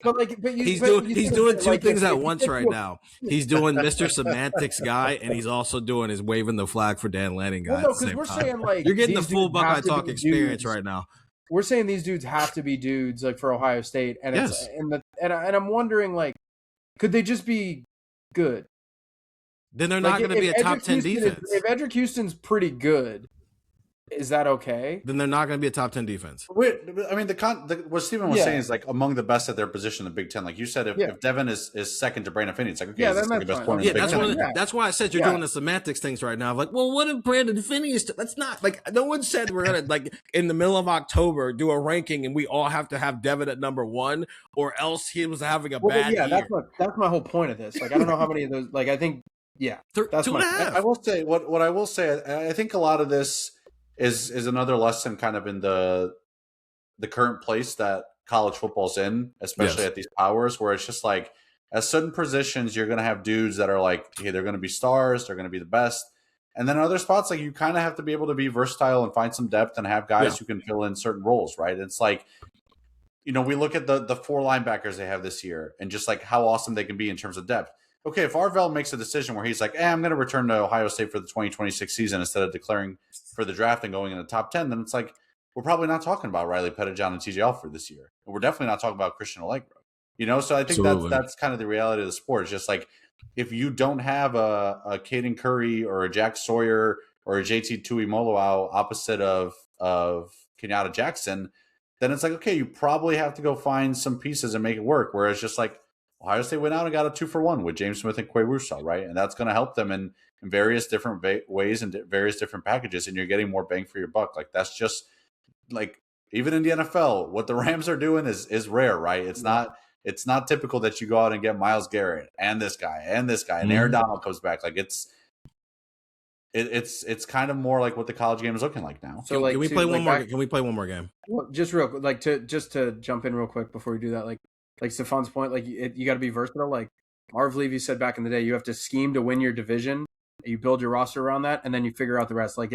So he's doing 2 things at once right now. He's doing Mr. Semantics guy, and he's also doing his waving the flag for Dan Lanning guy. Well, no, because we're saying like you're getting the full Buckeye Talk experience right now. We're saying these dudes have to be dudes like for Ohio State, and and I'm wondering, like, could they just be good? Then they're not going to be a top 10 defense. If Edric Houston's pretty good, is that okay? Then they're not going to be a top 10 defense. I mean, what Stephen was saying is like among the best at their position in the Big Ten. Like you said, if Devin is second to Brandon Finney, it's like, okay, is the best corner in the Big Ten? That's why I said you're doing the semantics things right now. Like, well, what if Brandon Finney is? That's not like, no one said we're gonna like in the middle of October do a ranking and we all have to have Devin at number 1, or else he was having a bad year. That's my whole point of this. Like, I don't know how many of those. Like, I think that's 2.5. I will say what I will say. I think a lot of this is another lesson kind of in the current place that college football's in, especially at these powers, where it's just like at certain positions you're going to have dudes that are like, hey, they're going to be stars, they're going to be the best, and then other spots like you kind of have to be able to be versatile and find some depth and have guys who can fill in certain roles, right? It's like, you know, we look at the 4 linebackers they have this year and just like how awesome they can be in terms of depth. Okay, if Arvell makes a decision where he's like, I'm going to return to Ohio State for the 2026 season instead of declaring for the draft and going in the top 10, then it's like, we're probably not talking about Riley Pettijohn and TJ Alford this year. And we're definitely not talking about Christian Allegro. You know, so I think that's kind of the reality of the sport. It's just like, if you don't have a Caden Curry or a Jack Sawyer or a JT Tuimoloau opposite of Kenyatta Jackson, then it's like, okay, you probably have to go find some pieces and make it work. Whereas just like Ohio State went out and got a 2-for-1 with James Smith and Quay Russo, right? And that's going to help them in in various different ways and various different packages, and you're getting more bang for your buck. Like that's just like even in the NFL, what the Rams are doing is rare, right? It's not typical that you go out and get Myles Garrett and this guy and Aaron Donald comes back. Like it's kind of more like what the college game is looking like now. So can we play one more? Can we play one more game? Well, just real quick, to jump in real quick before we do that, like Stefan's point, like you got to be versatile. Like Marv Levy said back in the day, you have to scheme to win your division. You build your roster around that, and then you figure out the rest. Like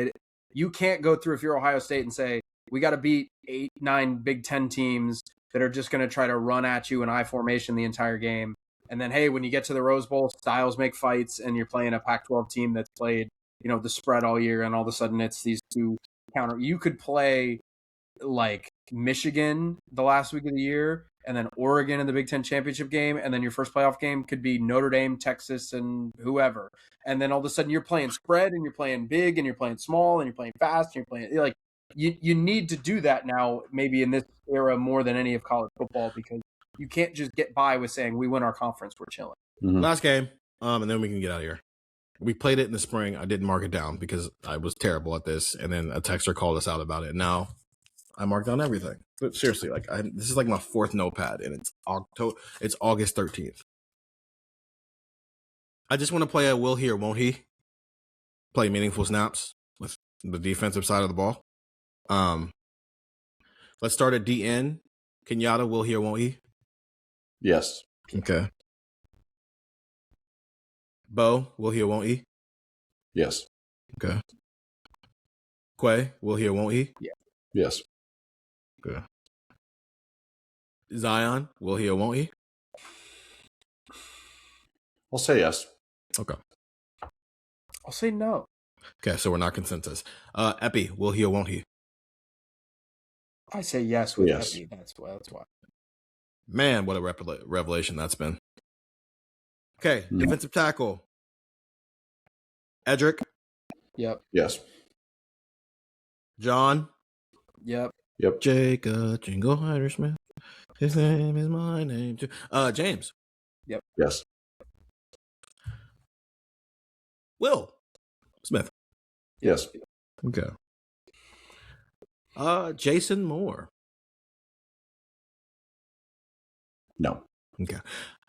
you can't go through if you're Ohio State and say we got to beat 8-9 Big Ten teams that are just going to try to run at you in I formation the entire game. And then, hey, when you get to the Rose Bowl, styles make fights, and you're playing a Pac-12 team that's played, the spread all year, and all of a sudden it's these two counter. You could play like Michigan the last week of the year, and then Oregon in the Big Ten championship game, and then your first playoff game could be Notre Dame, Texas, and whoever. And then all of a sudden you're playing spread, and you're playing big, and you're playing small, and you're playing fast, and you're playing like you need to do that now, maybe in this era more than any of college football, because you can't just get by with saying we win our conference, we're chilling. Mm-hmm. Last game, and then we can get out of here. We played it in the spring. I didn't mark it down because I was terrible at this, and then a texter called us out about it. Now I marked down everything. But seriously, this is like my fourth notepad, and it's August 13th. I just want to play a will he or won't he. Play meaningful snaps with the defensive side of the ball. Let's start at DN. Kenyatta, will he or won't he? Yes. Okay. Bo, will he or won't he? Yes. Okay. Quay, will he or won't he? Yeah. Yes. Okay. Zion, will he or won't he? I'll say yes. Okay. I'll say no. Okay, so we're not consensus. Epi, will he or won't he? I say yes with yes. Epi. That's why. Man, what a revelation that's been. Okay, defensive tackle. Edric. Yep. Yes. John. Yep. Yep. Jacob Jingle Hyder Smith. His name is my name too. James. Yep. Yes. Will Smith. Yes. Okay. Jason Moore. No. Okay.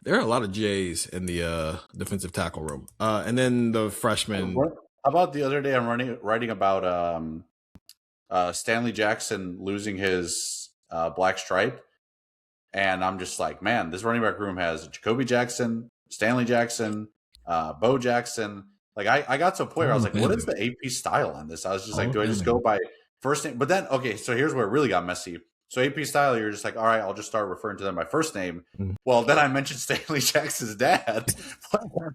There are a lot of J's in the defensive tackle room. And then the freshman. How about the other day I'm writing about Stanley Jackson losing his black stripe. And I'm just like, man, this running back room has Jacoby Jackson, Stanley Jackson, Bo Jackson. Like I got to a point where I was like, what is the AP style on this? I was just like, do I just go by first name? But then, okay, so here's where it really got messy. So AP style, you're just like, all right, I'll just start referring to them by first name. Mm-hmm. Well, then I mentioned Stanley Jackson's dad.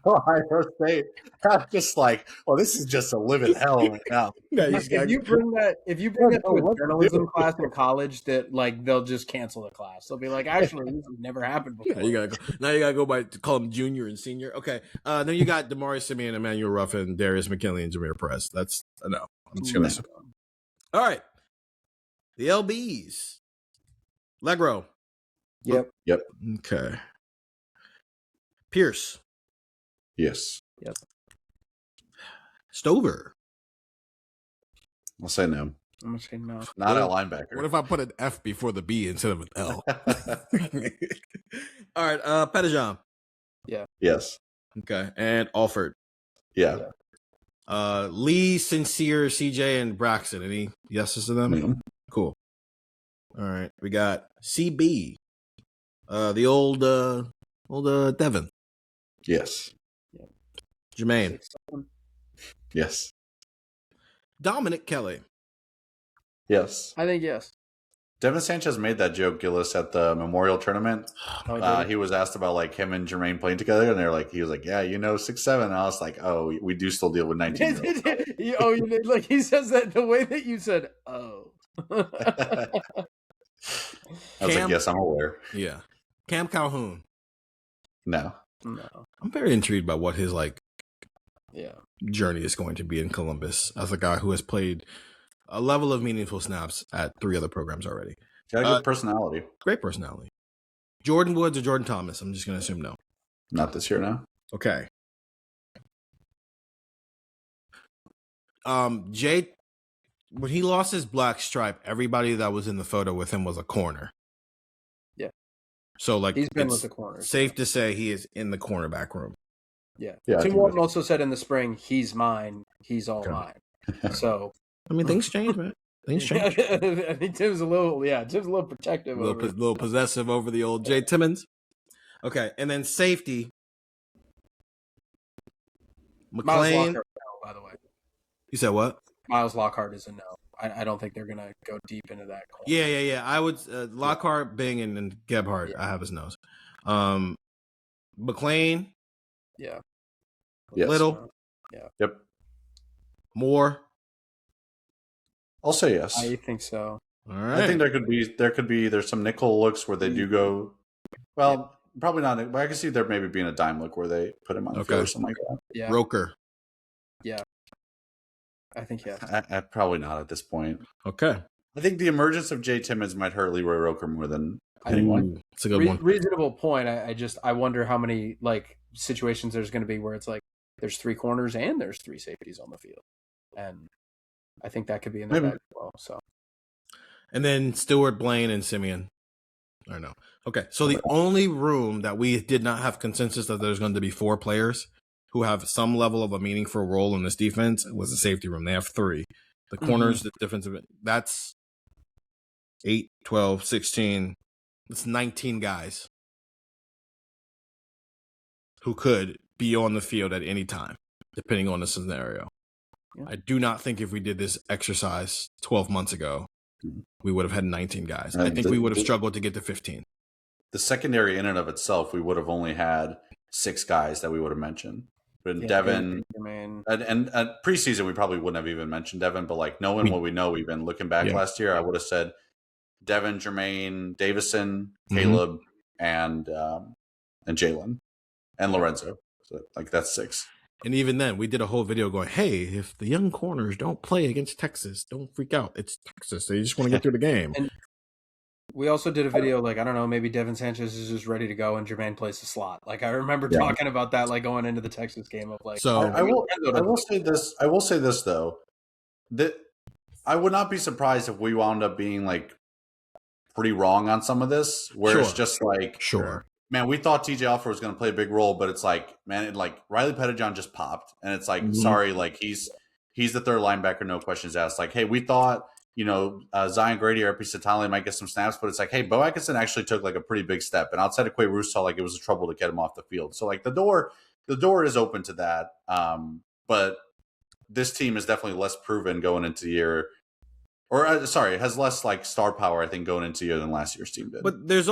Ohio State. I'm just like, well, this is just a living hell now. If you bring that to a journalism class in college, that like they'll just cancel the class. They'll be like, actually, this has never happened before. Yeah, you gotta go by to call them junior and senior. Okay. Then you got Damari Simeon, Emmanuel Ruffin, Darius McKinley, and Jameer Perez. That's no. I'm just gonna. All right. The LBs. Legro. Yep. Okay. Pierce. Yes. Yep. Stover. I'll say no. I'm gonna say no. Not a linebacker. What if I put an F before the B instead of an L? All right. Pettijohn. Yeah. Yes. Okay. And Alford. Yeah. Lee, Sincere, CJ, and Braxton. Any yeses to them? Mm-hmm. Cool. All right, we got CB, the old Devin. Yes. Jermaine. Yes. Dominic Kelly. Yes. I think yes. Devin Sanchez made that joke, Gillis, at the Memorial Tournament. He was asked about like him and Jermaine playing together, and he was like, yeah, 6'7". And I was like, oh, we do still deal with 19-year-olds. Like he says that the way that you said, oh. I was like, yes, I'm aware. Yeah. Cam Calhoun. No. I'm very intrigued by what his Yeah. journey is going to be in Columbus as a guy who has played a level of meaningful snaps at 3 other programs already. Got a good personality. Great personality. Jordan Woods or Jordan Thomas? I'm just going to assume no. Not this year, no. Okay. Jay, when he lost his black stripe, everybody that was in the photo with him was a corner. Yeah. So like he's been with the corners. Safe to say he is in the cornerback room. Yeah. Yeah. Tim Walton also said in the spring, he's mine. He's all mine. So I mean, things change, man. Things change. I think Tim's a little protective, a little possessive over the old Jay Timmons. Okay, and then safety. McLean. Miles Lockhart, no, by the way. You said what? Miles Lockhart is a no. I don't think they're gonna go deep into that. Corner. Yeah. I would Lockhart, Bing, and Gebhardt. Yeah. I have his nose. McLean. Yeah. Yes. Little. Yeah. Yep. Moore. I'll say yes. I think so. All right. I think there's some nickel looks where they do go. Well, probably not. But I can see there maybe being a dime look where they put him on the field or something like that. Yeah. Roker. Yeah. I think yes. Probably not at this point. Okay. I think the emergence of Jay Timmons might hurt Leroy Roker more than anyone. It's a good one. Reasonable point. I wonder how many like situations there's going to be where it's like there's 3 corners and there's 3 safeties on the field, and I think that could be in the bag as well. So, and then Stewart, Blaine, and Simeon. I know. Okay, so the only room that we did not have consensus that there's going to be 4 players who have some level of a meaningful role in this defense was the safety room. They have 3. The corners, the defensive, that's 8, 12, 16. It's 19 guys who could be on the field at any time, depending on the scenario. Yeah. I do not think if we did this exercise 12 months ago, we would have had 19 guys. I think we would have struggled to get to 15. The secondary in and of itself, we would have only had 6 guys that we would have mentioned. But Devin, and preseason, we probably wouldn't have even mentioned Devin, but like knowing what we know, even looking back last year, I would have said Devin, Jermaine, Davison, Caleb, and Jalen, and Lorenzo. So, like, that's 6. And even then, we did a whole video going, hey, if the young corners don't play against Texas, don't freak out. It's Texas. They just want to get through the game. And we also did a video, like, I don't know, maybe Devin Sanchez is just ready to go and Jermaine plays the slot. Like, I remember talking about that, like, going into the Texas game of, like... So I will say this, though. That I would not be surprised if we wound up being, like, pretty wrong on some of this, where it's just like... Sure. Man, we thought TJ Alford was going to play a big role, but it's like, man, Riley Pettijohn just popped, and it's like, sorry, like he's the third linebacker, no questions asked. Like, hey, we thought, Zion Grady or Epi might get some snaps, but it's like, hey, Bo Atkinson actually took like a pretty big step, and outside of Quay Russo, like it was a trouble to get him off the field. So like the door is open to that, but this team is definitely less proven going into the year. Or has less like star power, I think, going into the year than last year's team did. But there is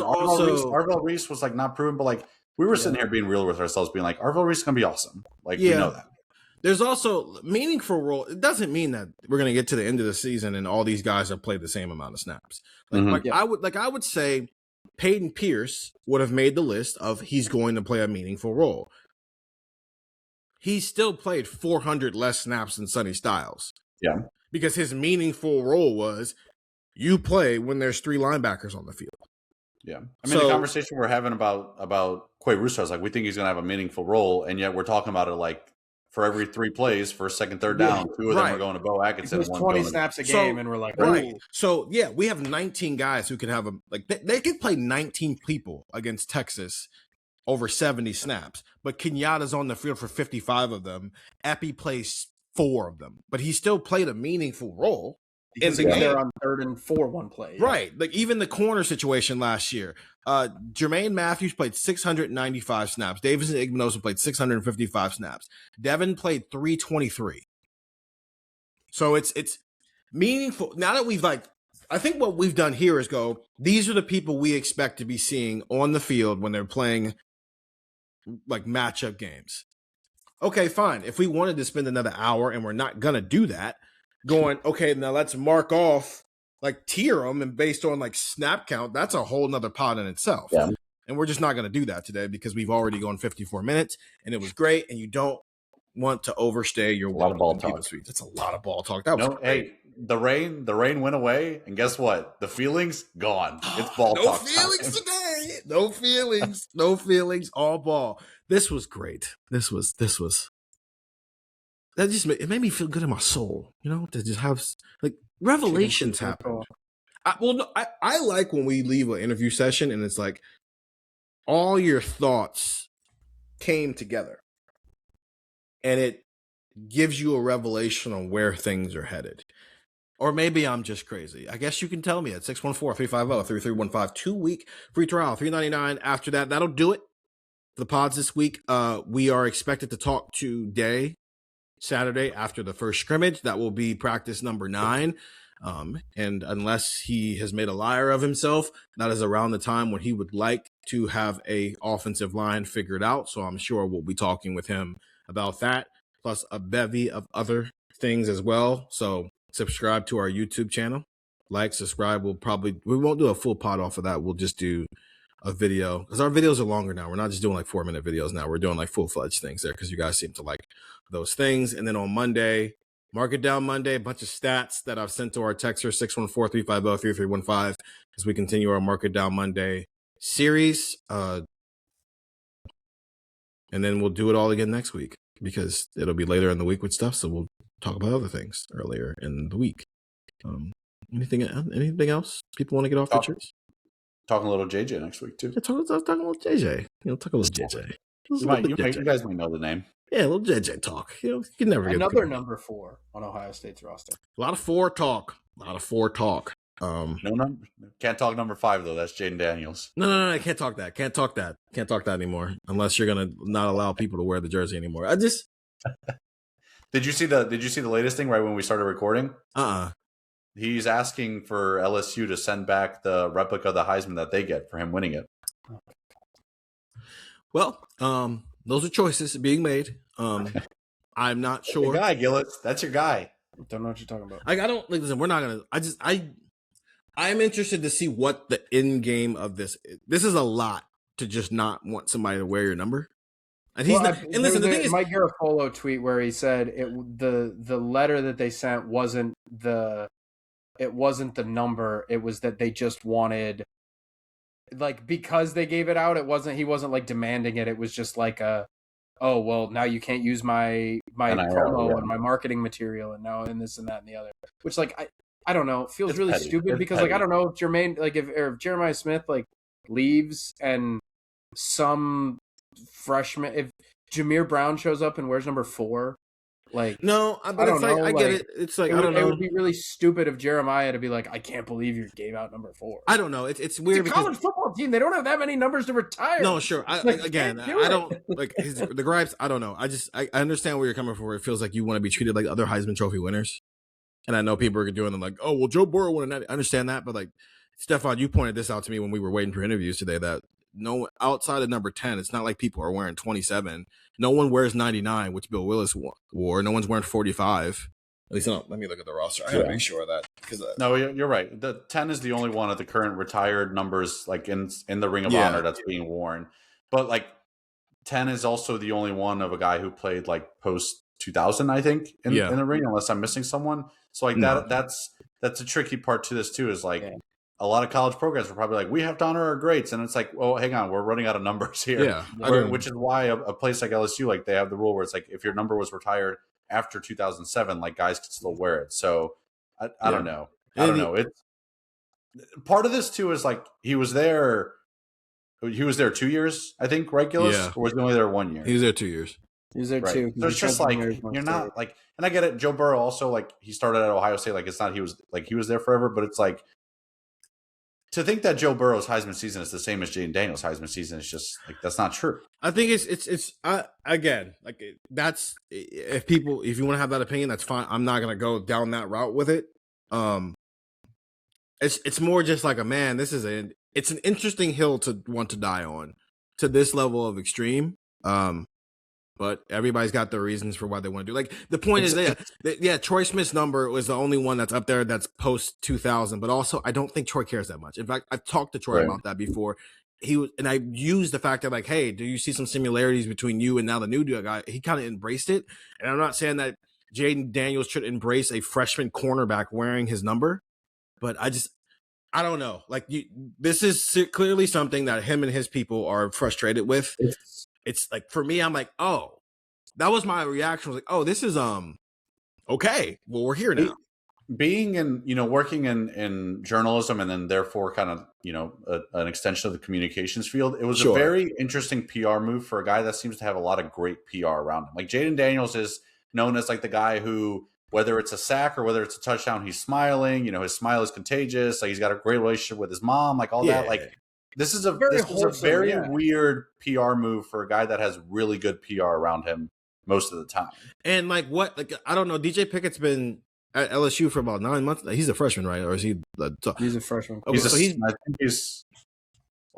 also Arvell Reese was like not proven, but like we were sitting here being real with ourselves, being like Arvell Reese is gonna be awesome. Like we know that. There's also meaningful role. It doesn't mean that we're gonna get to the end of the season and all these guys have played the same amount of snaps. I would say Peyton Pierce would have made the list of he's going to play a meaningful role. He still played 400 less snaps than Sonny Styles. Yeah. Because his meaningful role was you play when there's 3 linebackers on the field. Yeah. I mean, the conversation we're having about Quay Russo is like, we think he's going to have a meaningful role, and yet we're talking about it like for every 3 plays, first, second, third down, 2 of them are going to Bo Atkinson. There's 20 snaps a game, and we're like, right. So, we have 19 guys who can have they could play 19 people against Texas over 70 snaps, but Kenyatta's on the field for 55 of them. Epi plays 4 of them, but he still played a meaningful role in the game. They're on 3rd and 4 one play. Yeah. Right. Like even the corner situation last year, Jermaine Matthews played 695 snaps. Davison Igbinoza played 655 snaps. Devin played 323. So it's meaningful. Now that I think what we've done here is go, these are the people we expect to be seeing on the field when they're playing like matchup games. Okay, fine. If we wanted to spend another hour and we're not going to do that, going, okay, now let's mark off, like tier them and based on like snap count, that's a whole nother pod in itself. Yeah. And we're just not going to do that today because we've already gone 54 minutes and it was great. And you don't want to overstay your welcome ball talk. That's a lot of ball talk. That was great. Hey, the rain went away. And guess what? The feelings gone. It's ball talk. No feelings today. No feelings. No feelings. All ball. This was great. This was it made me feel good in my soul, to just have like revelations happen. I like when we leave an interview session and it's like all your thoughts came together and it gives you a revelation on where things are headed. Or maybe I'm just crazy. I guess you can tell me at 614-350-3315. 2-week free trial, $3.99. After that, that'll do it for the pods this week. We are expected to talk today, Saturday, after the first scrimmage. That will be practice number 9. And unless he has made a liar of himself, that is around the time when he would like to have a offensive line figured out. So I'm sure we'll be talking with him about that, plus a bevy of other things as well. So subscribe to our YouTube channel. Subscribe. We won't do a full pod off of that. We'll just do a video because our videos are longer now. We're not just doing like 4-minute videos now. We're doing like full-fledged things there because you guys seem to like those things. And then on Monday, Market Down Monday, a bunch of stats that I've sent to our texter, 614-350-3315, as we continue our Market Down Monday series. And then we'll do it all again next week because it'll be later in the week with stuff. So we'll talk about other things earlier in the week. Anything else people want to get off their chest? Talking a little JJ next week too. Yeah, talking a little JJ. Talk a little JJ. You guys might know the name. Yeah, a little JJ talk. You can never get another number 4 on Ohio State's roster. A lot of 4 talk. No number. Can't talk number 5 though. That's Jaden Daniels. No. I can't talk that. Can't talk that anymore. Unless you're gonna not allow people to wear the jersey anymore. Did you see the latest thing right when we started recording? He's asking for LSU to send back the replica of the Heisman that they get for him winning it. Well, those are choices being made. I'm not sure. Your guy, Gillis. That's your guy. Don't know what you're talking about. I don't listen. We're not gonna. I'm interested to see what the end game of this is. This is a lot to just not want somebody to wear your number. And he's not. And listen, the thing is, Mike Garafolo tweet where he said the letter that they sent wasn't the number. It was that they just wanted, like, because they gave it out. He wasn't like demanding it. It was just like oh well, now you can't use my promo and my marketing material, and now and this and that and the other. Which, like, I don't know. It feels really petty. Stupid because petty. Like, I don't know if Jermaine, like, if Jeremiah Smith like leaves and some freshman, if Jameer Brown shows up and wears number 4, like, no, but it's like, I get it. It's like, I don't know. It would be really stupid of Jeremiah to be like, I can't believe you gave out number 4. I don't know. It's weird. It's a college football team. They don't have that many numbers to retire. No, sure. I don't like the gripes. I don't know. I understand where you're coming from. Where it feels like you want to be treated like other Heisman Trophy winners. And I know people are doing them like, oh, well, Joe Burrow won. I understand that. But like, Stefan, you pointed this out to me when we were waiting for interviews today that no, outside of number 10, it's not like people are wearing 27. No one wears 99, which Bill Willis wore. No one's wearing 45. At least, let me look at the roster. I gotta make sure of that. No, you're right. The 10 is the only one of the current retired numbers, like in the Ring of Honor, that's being worn. But like 10 is also the only one of a guy who played like post 2000, I think, in the ring, unless I'm missing someone. So like that's a tricky part to this too. Is like a lot of college programs were probably like, we have to honor our greats, and it's like, well, hang on, we're running out of numbers here. Yeah, which is why a place like LSU, like they have the rule where it's like if your number was retired after 2007, like guys can still wear it. So I don't know. I don't know. It's part of this too is like he was there 2 years, I think, right, Gillis? Yeah. Or was he only there 1 year? He was there 2 years. He was there too. So it's just like you're not like, and I get it. Joe Burrow also, like, he started at Ohio State. Like, it's not he was there forever, but it's like to think that Joe Burrow's Heisman season is the same as Jaden Daniels' Heisman season is just like that's not true. I think it's again, like, that's if you want to have that opinion, that's fine. I'm not gonna go down that route with it. It's more just like it's an interesting hill to want to die on to this level of extreme. But everybody's got their reasons for why they want to do. Like, the point is Troy Smith's number was the only one that's up there that's post 2000. But also, I don't think Troy cares that much. In fact, I've talked to Troy about that before. And I used the fact that, like, hey, do you see some similarities between you and now the new guy? He kind of embraced it. And I'm not saying that Jaden Daniels should embrace a freshman cornerback wearing his number, but I don't know. Like, this is clearly something that him and his people are frustrated with. It's like, for me, I'm like, oh, that was my reaction. I was like, oh, this is okay. Well, we're here now. Being in, working in journalism and then therefore kind of, an extension of the communications field, it was a very interesting PR move for a guy that seems to have a lot of great PR around him. Like Jaden Daniels is known as like the guy who, whether it's a sack or whether it's a touchdown, he's smiling. His smile is contagious. Like he's got a great relationship with his mom, like all that. Like this is a very weird PR move for a guy that has really good PR around him most of the time. And like I don't know, DJ Pickett's been at LSU for about 9 months. He's a freshman, right? Or is he? He's a freshman. Okay,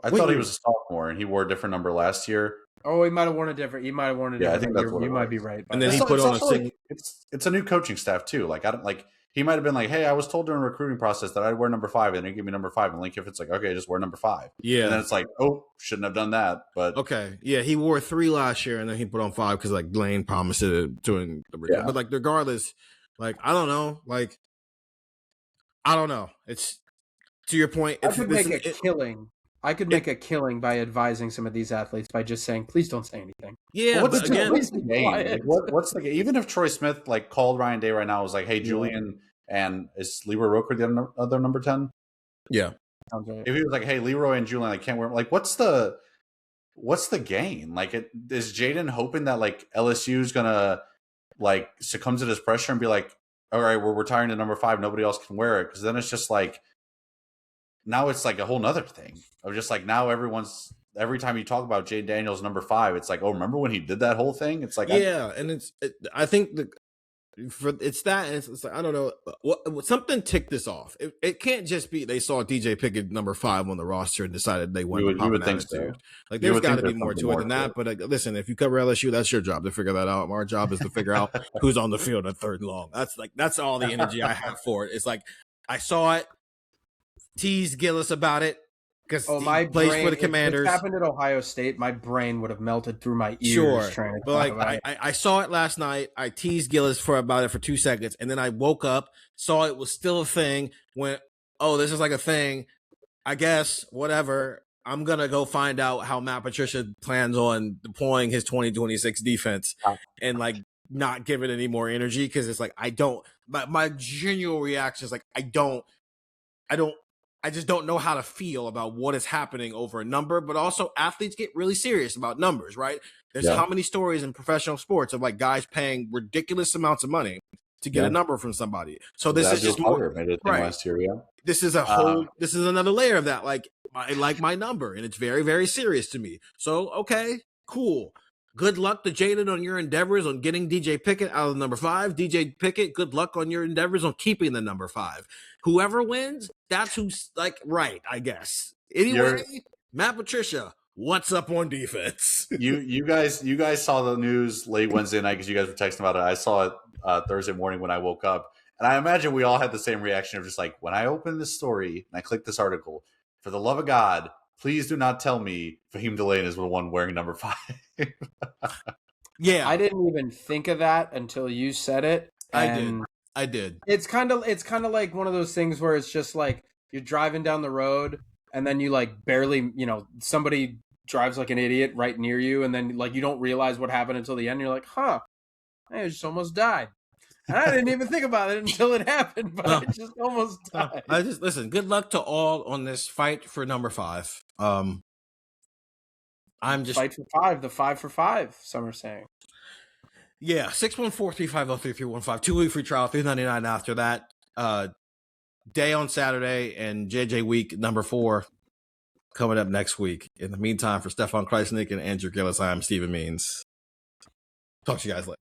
I thought he was a sophomore, and he wore a different number last year. Oh, he might have worn a different. I think that's what you might be right. And then he put on a single. It's a new coaching staff too. Like I don't like. He might have been like, "Hey, I was told during the recruiting process that I'd wear number 5, and they give me number 5." And Lane Kiffin's like, "Okay, just wear number 5." Yeah. And then it's like, "Oh, shouldn't have done that." But okay, yeah, he wore 3 last year, and then he put on 5 because like Lane promised it to him. Yeah. But like regardless, like I don't know, like. I don't know. It's to your point. I could make a killing. I could make a killing by advising some of these athletes by just saying, "Please don't say anything." Yeah, what's the game? What's the game? Even if Troy Smith like called Ryan Day right now, was like, "Hey, Julian, and is Leroy Roker the other number 10?" Yeah, sounds right. If he was like, "Hey, Leroy and Julian, I can't wear," like, what's the gain? Like, is Jaden hoping that like LSU is gonna like succumb to this pressure and be like, all right, we're retiring to number 5. Nobody else can wear it. Because then it's just like, now it's like a whole nother thing of just like now every time you talk about Jay Daniels number 5, it's like, oh, remember when he did that whole thing? It's like, I think it's that, and it's like, I don't know, what something ticked this off. It can't just be they saw DJ Pickett number 5 on the roster and decided they wanted to pop an attitude. Like there's got to be more to it than that. But listen, if you cover LSU, that's your job to figure that out. Our job is to figure out who's on the field at 3rd and long. That's all the energy I have for it. It's like I saw it, teased Gillis about it. Because my plays brain, for the Commanders. If it happened at Ohio State, my brain would have melted through my ears. Sure, but like I saw it last night. I teased Gillis about it for 2 seconds, and then I woke up, saw it was still a thing. Went, oh, this is like a thing. I guess whatever. I'm gonna go find out how Matt Patricia plans on deploying his 2026 defense, and like not give it any more energy because it's like I don't. My genuine reaction is like I just don't know how to feel about what is happening over a number, but also athletes get really serious about numbers, right? There's how many stories in professional sports of like guys paying ridiculous amounts of money to get a number from somebody. So this is just more right. Last year, This is this is another layer of that. Like I like my number and it's very, very serious to me. So, okay, cool. Good luck to Jaden on your endeavors on getting DJ Pickett out of the number 5. DJ Pickett, good luck on your endeavors on keeping the number 5. Whoever wins, that's who's like right, I guess. Anyway, Matt Patricia, what's up on defense? you guys saw the news late Wednesday night because you guys were texting about it. I saw it Thursday morning when I woke up, and I imagine we all had the same reaction of just like when I opened this story and I clicked this article. For the love of God, please do not tell me Fahim Delane is the one wearing number 5. Yeah, I didn't even think of that until you said it. I did. It's kind of like one of those things where it's just like you're driving down the road and then you like barely, somebody drives like an idiot right near you, and then like you don't realize what happened until the end. You're like, I just almost died. And I didn't even think about it until it happened, but I just almost died. Listen. Good luck to all on this fight for number 5. I'm just fight for 5. The 5 for 5. Some are saying. Yeah, 614-350-3315. 2-week free trial, $3.99 after that. Day on Saturday and JJ week number 4 coming up next week. In the meantime, for Stefan Krajisnik and Andrew Gillis, I'm Stephen Means. Talk to you guys later.